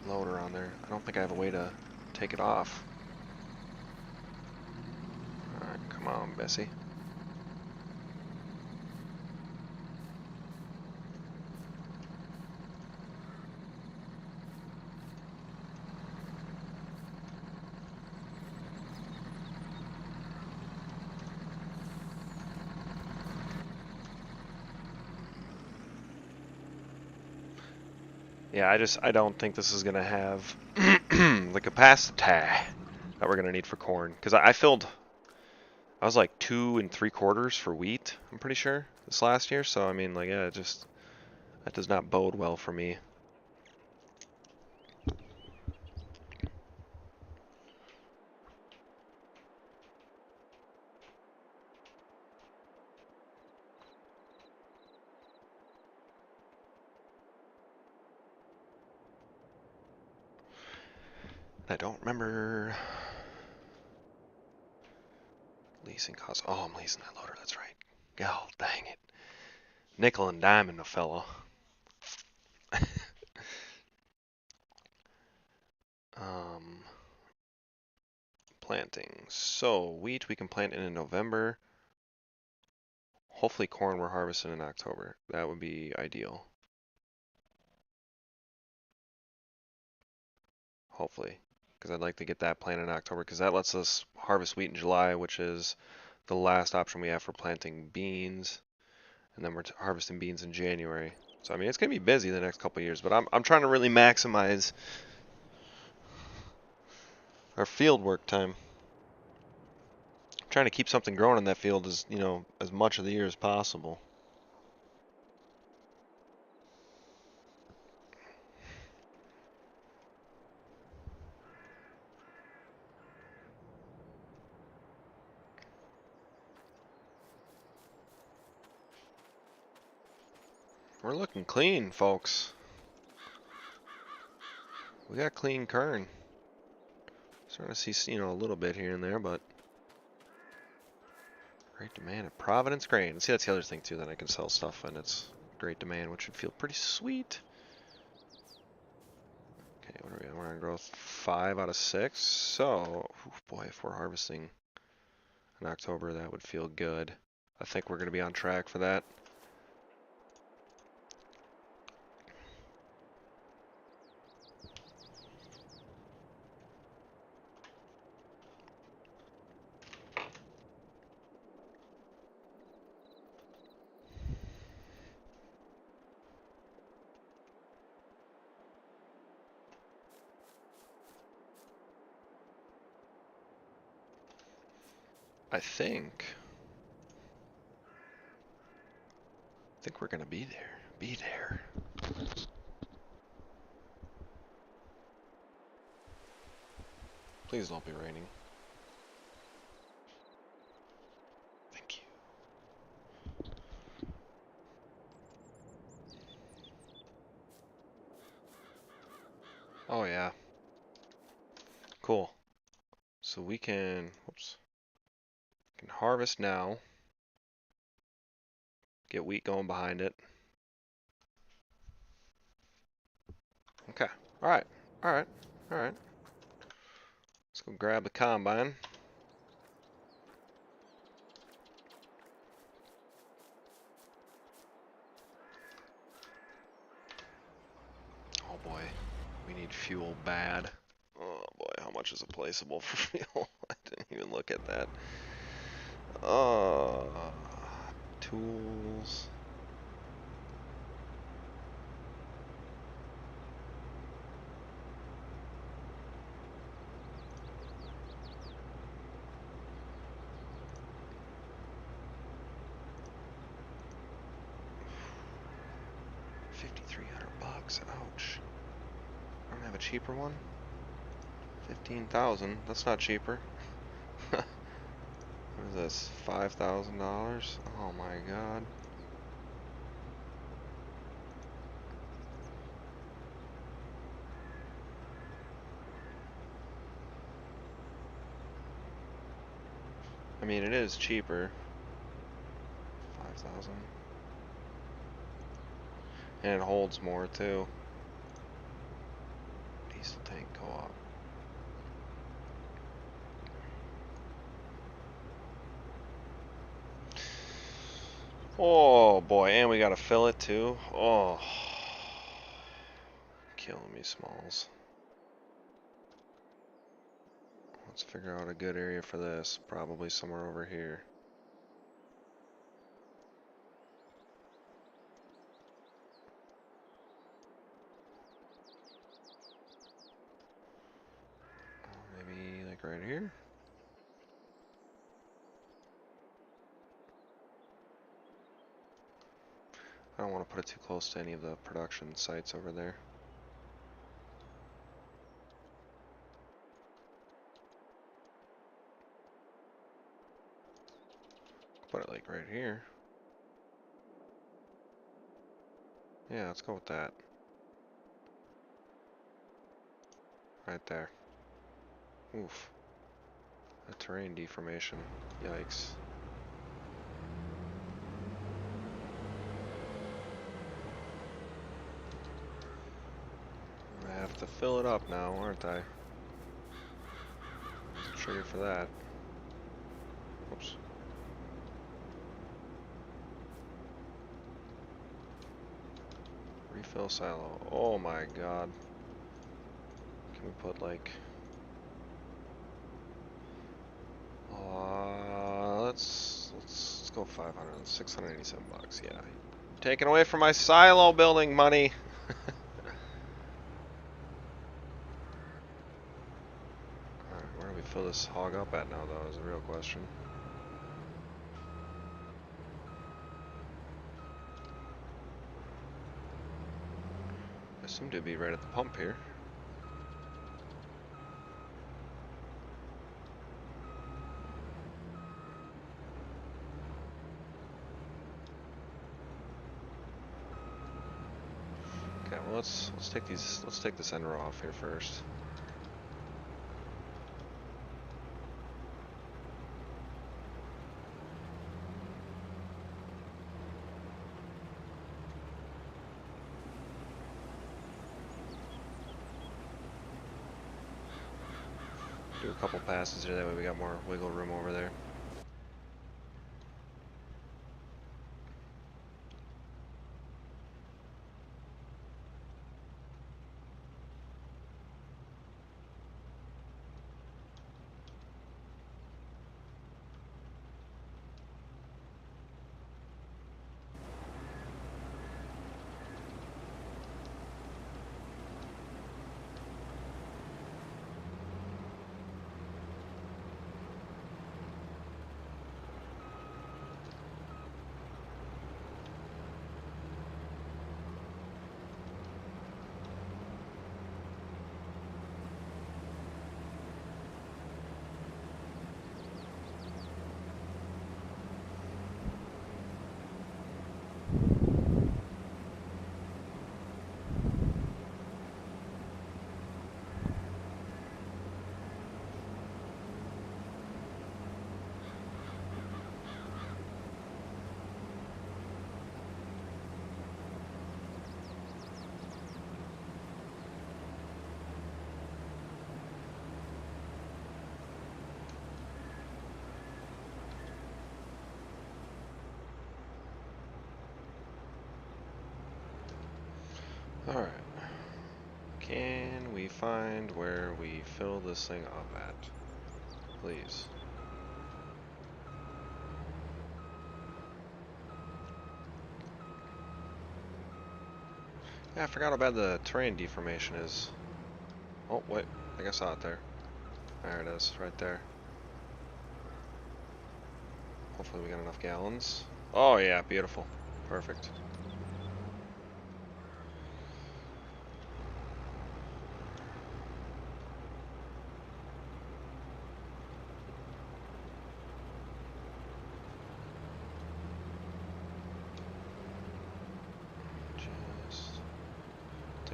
loader on there. I don't think I have a way to take it off. Alright, come on, Bessie. Yeah, I don't think this is gonna have the capacity that we're gonna need for corn. Because I was like 2 3/4 for wheat, I'm pretty sure, this last year. So I mean, like, yeah, that does not bode well for me. I don't remember leasing costs. Oh, I'm leasing that loader. That's right. God dang it. Nickel and diming a fellow. Um, planting. So wheat we can plant in November. Hopefully corn we're harvesting in October. That would be ideal. Hopefully. Because I'd like to get that planted in October because that lets us harvest wheat in July, which is the last option we have for planting beans. And then we're harvesting beans in January. So I mean, it's gonna be busy the next couple of years, but I'm trying to really maximize our field work time. I'm trying to keep something growing in that field as, you know, as much of the year as possible. We're looking clean, folks. We got clean kern. Starting to see, you know, a little bit here and there, but great demand at Providence Grain. See, that's the other thing too, that I can sell stuff and it's great demand, which would feel pretty sweet. Okay, what are we at? We're on growth 5 out of 6. So, boy, if we're harvesting in October, that would feel good. I think we're going to be on track for that. I think we're going to be there. Be there. Please don't be raining. Thank you. Oh yeah. Cool. So we can, whoops, can harvest now. Get wheat going behind it. Okay. All right. All right. All right. Let's go grab the combine. Oh boy, we need fuel bad. Oh boy, how much is it placeable for fuel? I didn't even look at that. Tools. $5,300. Ouch. I don't have a cheaper one. 15,000. That's not cheaper. What is this? $5,000? Oh my god. I mean, it is cheaper. 5,000. And it holds more too. Diesel tank co-op. Oh boy, and we gotta fill it too. Oh, killing me, Smalls. Let's figure out a good area for this. Probably somewhere over here. Maybe like right here. I don't want to put it too close to any of the production sites over there. Put it like right here. Yeah, let's go with that. Right there. Oof. A terrain deformation. Yikes. I have to fill it up now, aren't I? Trigger for that. Oops. Refill silo. Oh my god. Can we put like... let's go 500. 687 bucks. Yeah. Taking away from my silo building money. Alright, where do we fill this hog up at now, though, is the real question. I assume to be right at the pump here. Okay, well let's take this ender off here first. Do a couple passes here, that way we got more wiggle room over there. Alright. Can we find where we fill this thing up at? Please. Yeah, I forgot how bad the terrain deformation is. Oh, wait. I think I saw it there. There it is, right there. Hopefully we got enough gallons. Oh yeah, beautiful. Perfect.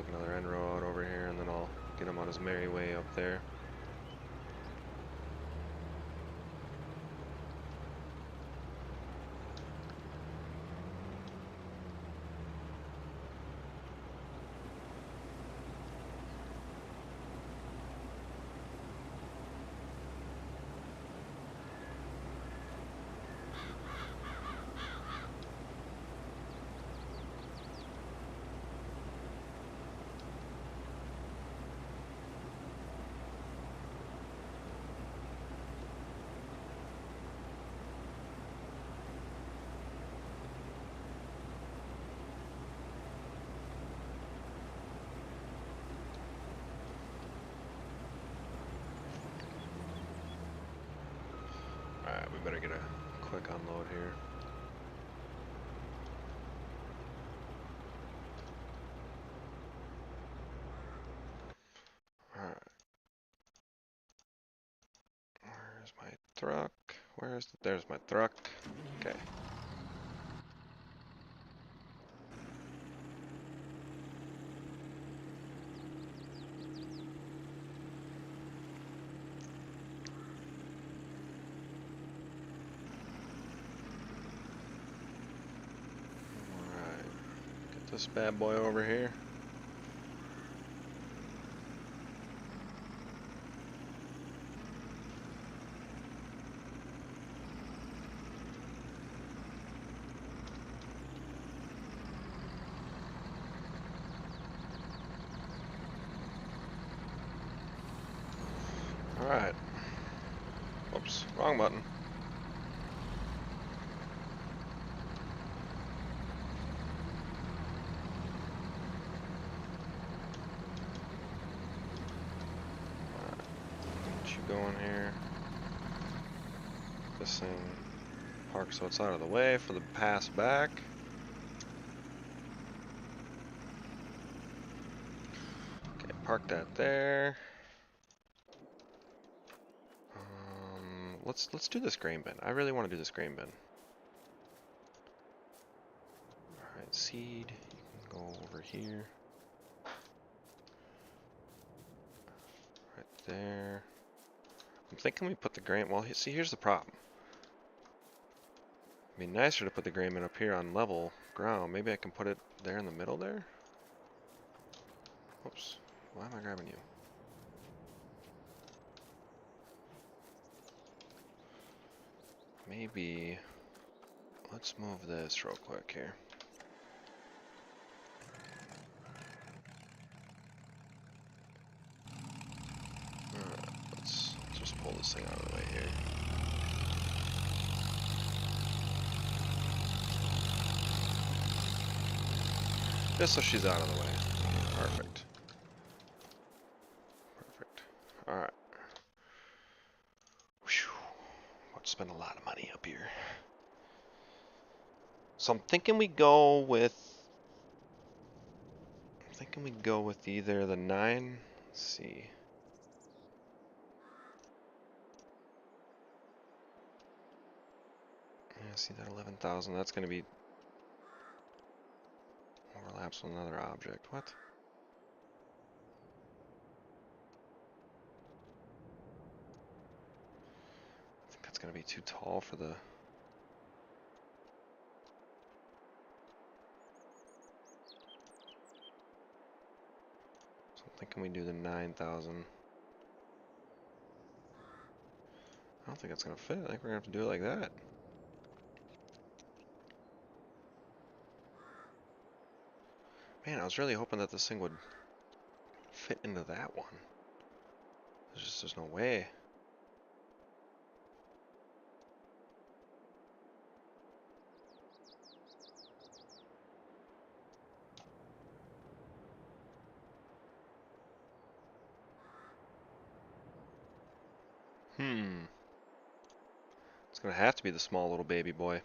make another end road over here, and then I'll get him on his merry way up there. Alright, we better get a quick unload here. Alright. Where's my truck? There's my truck. Okay. Alright. Get this bad boy over here. Alright. Oops, wrong button. Get you going here. This thing park so it's out of the way for the pass back. Okay, park that there. Let's do this grain bin. I really want to do this grain bin. Alright, seed, you can go over here. Right there. I'm thinking we put the grain, well, see, here's the problem. It'd be nicer to put the grain bin up here on level ground. Maybe I can put it there in the middle there? Oops, why am I grabbing you? Maybe, let's move this real quick here. Alright, let's just pull this thing out of the way here. Just so she's out of the way. Perfect. Perfect. Alright. About to spend a lot of money up here. So I'm thinking we go with either the 9. Let's see. Yeah, see that 11,000? That's going to be overlaps with another object. What? I think that's going to be too tall for the... So I'm thinking we do the 9,000. I don't think that's going to fit. I think we're going to have to do it like that. Man, I was really hoping that this thing would fit into that one. There's no way. It's gonna have to be the small little baby boy.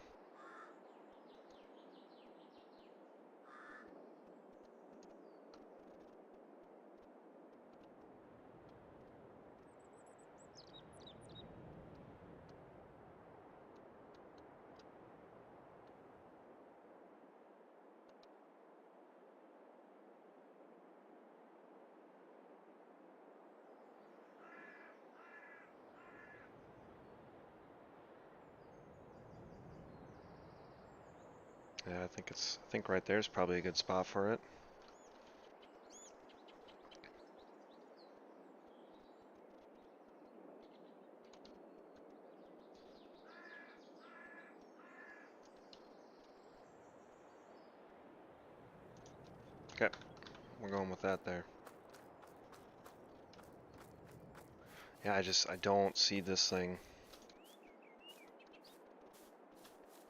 Yeah, I think right there is probably a good spot for it. Okay, we're going with that there. Yeah, I don't see this thing.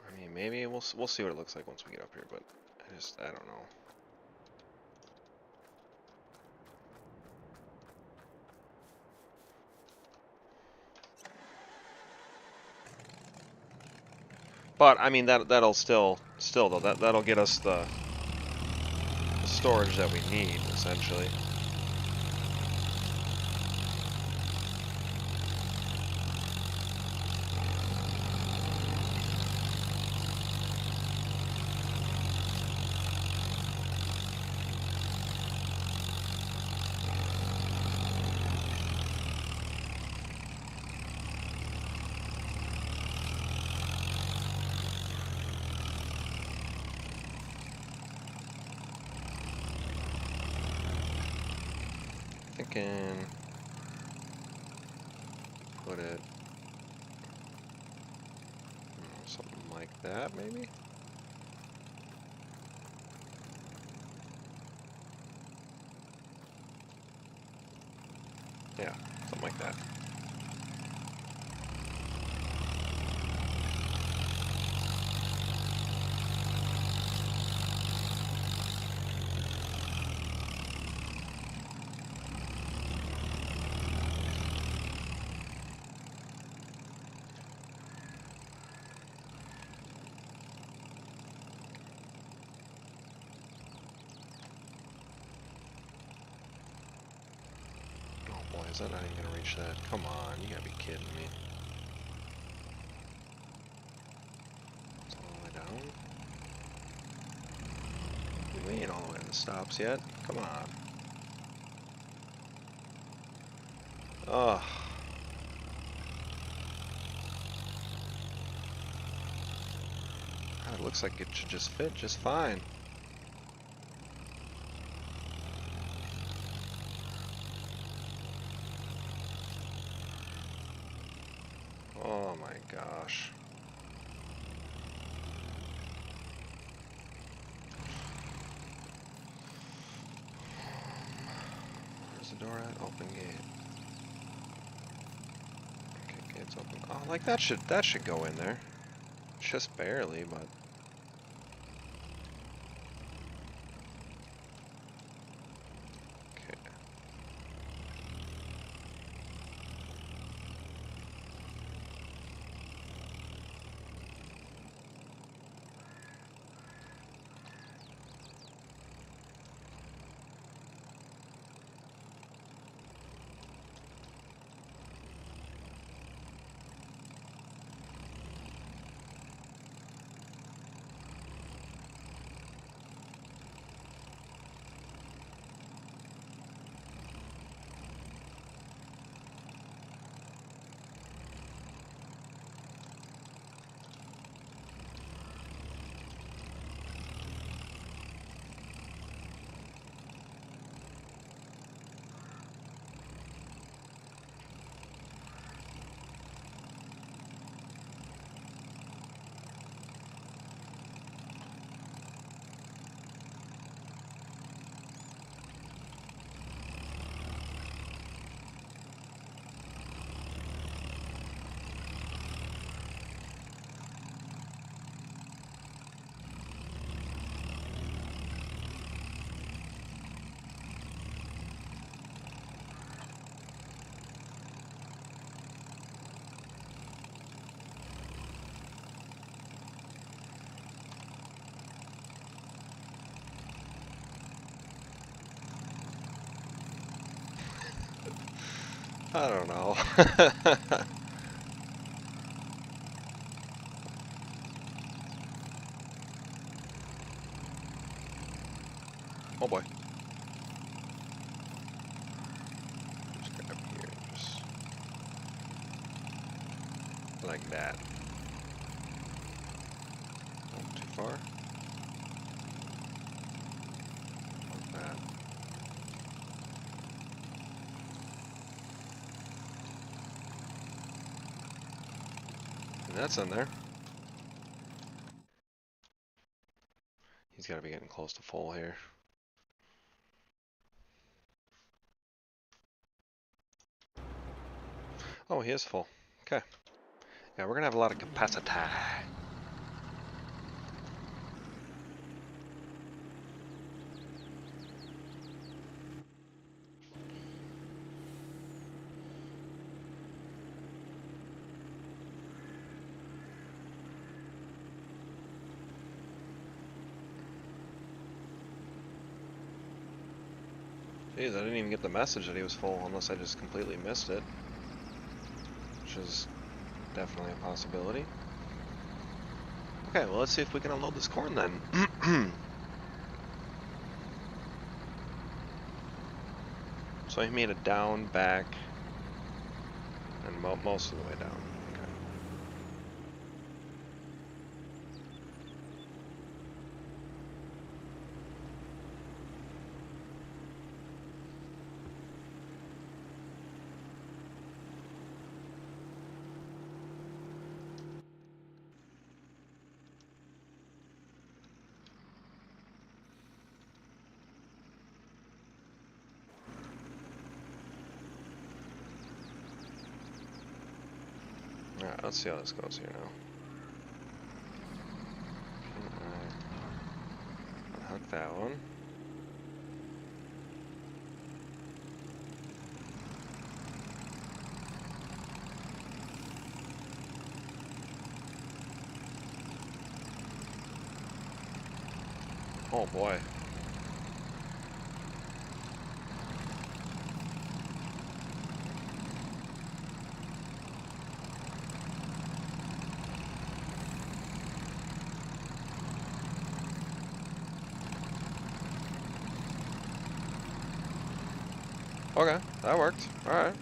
I mean, maybe we'll see what it looks like once we get up here, but I don't know. But I mean that'll still though that'll get us the storage that we need essentially. Thinking put it something like that maybe. Yeah, something like that. Oh boy, is that not even gonna reach that? Come on, you gotta be kidding me. It's all the way down. We ain't all the way to the stops yet. Come on. Ugh. God, it looks like it should just fit just fine. Oh my gosh. Where's the door at? Open gate. Okay, gate's open. Oh, like that should go in there. Just barely, but okay. I don't know. Oh boy. Just get up here, just like that. Oh, too far. That's in there. He's got to be getting close to full here. Oh, he is full. Okay. Yeah, we're gonna have a lot of capacity. Jeez, I didn't even get the message that he was full unless I just completely missed it. Which is definitely a possibility. Okay, well let's see if we can unload this corn then. So he made it down, back, and most of the way down. Okay. Alright, let's see how this goes here now. Can I unhook that one? Oh boy. Okay, that worked. Alright.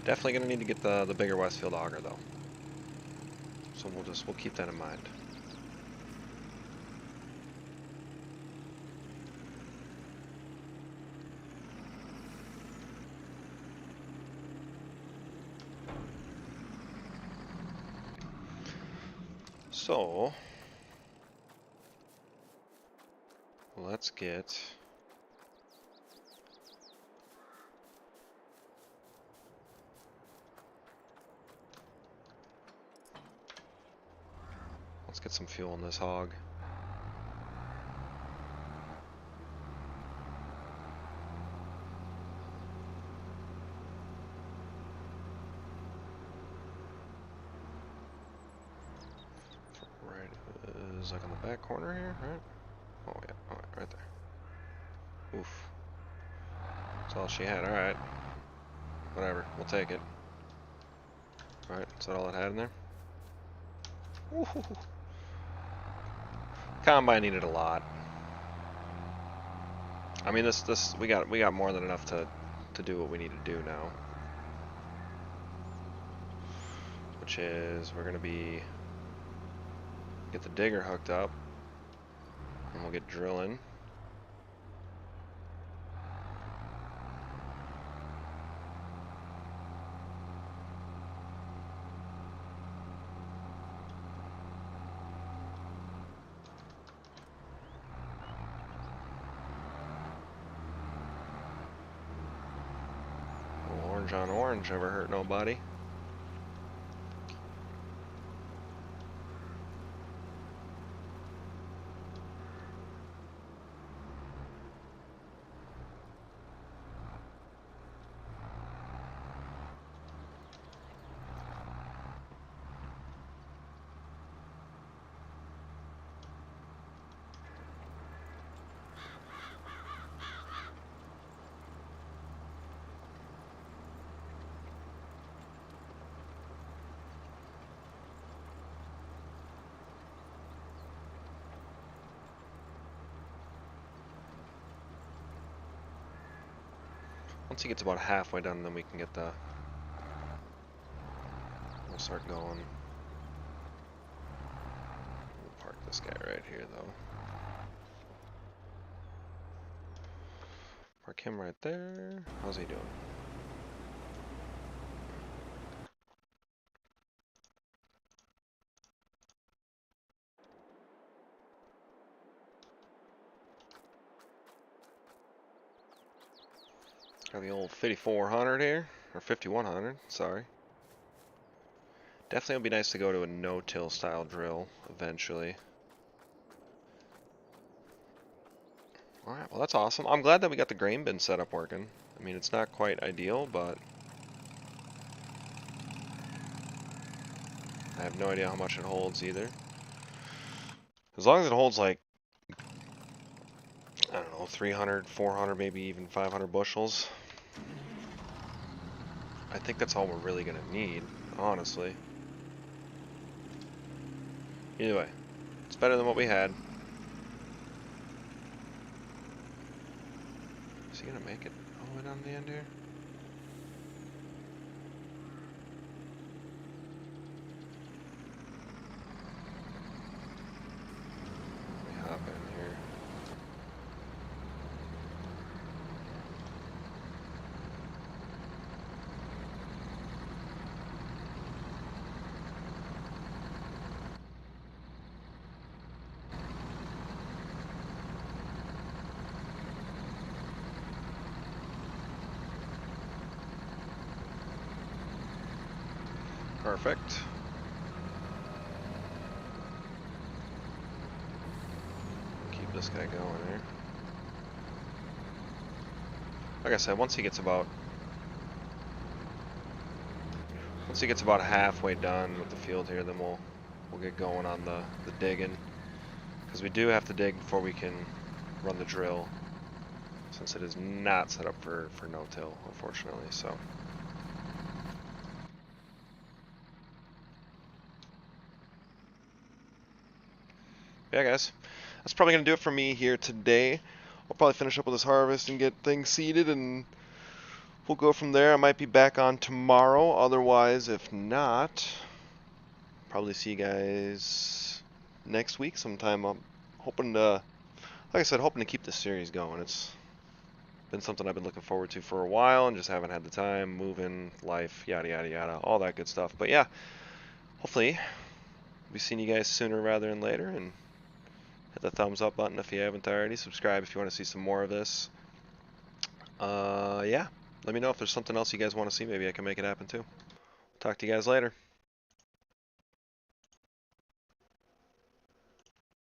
Definitely gonna need to get the bigger Westfield auger though. So we'll keep that in mind. So let's get some fuel in this hog. Right, is like on the back corner here, right? Oh yeah, alright, right there. Oof. That's all she had, alright. Whatever, we'll take it. Alright, is that all it had in there? Woohoo! Combine needed a lot. I mean, we got more than enough to do what we need to do now. Which is we're gonna get the digger hooked up, and we'll get drilling. Orange on orange never hurt nobody. Once he gets about halfway done, then we can get we'll start going. We'll park this guy right here, though. Park him right there. How's he doing? Got the old 5400 here, or 5100, sorry. Definitely would be nice to go to a no-till style drill eventually. Alright, well that's awesome. I'm glad that we got the grain bin setup working. I mean, it's not quite ideal, but I have no idea how much it holds either. As long as it holds like, I don't know, 300, 400, maybe even 500 bushels. I think that's all we're really going to need, honestly. Either way, it's better than what we had. Is he going to make it all the way down the end here? Let me hop in here. Perfect. Keep this guy going here. Like I said, once he gets about halfway done with the field here, then we'll get going on the digging, because we do have to dig before we can run the drill, since it is not set up for no-till, unfortunately. So. Yeah, guys, that's probably gonna do it for me here today. I'll probably finish up with this harvest and get things seeded, and we'll go from there. I might be back on tomorrow. Otherwise, if not, probably see you guys next week sometime. I'm hoping to, like I said, hoping to keep this series going. It's been something I've been looking forward to for a while and just haven't had the time, moving, life, yada yada yada, all that good stuff. But yeah, hopefully we'll be seeing you guys sooner rather than later, and hit the thumbs up button if you haven't already. Subscribe if you want to see some more of this. Yeah, let me know if there's something else you guys want to see. Maybe I can make it happen too. Talk to you guys later.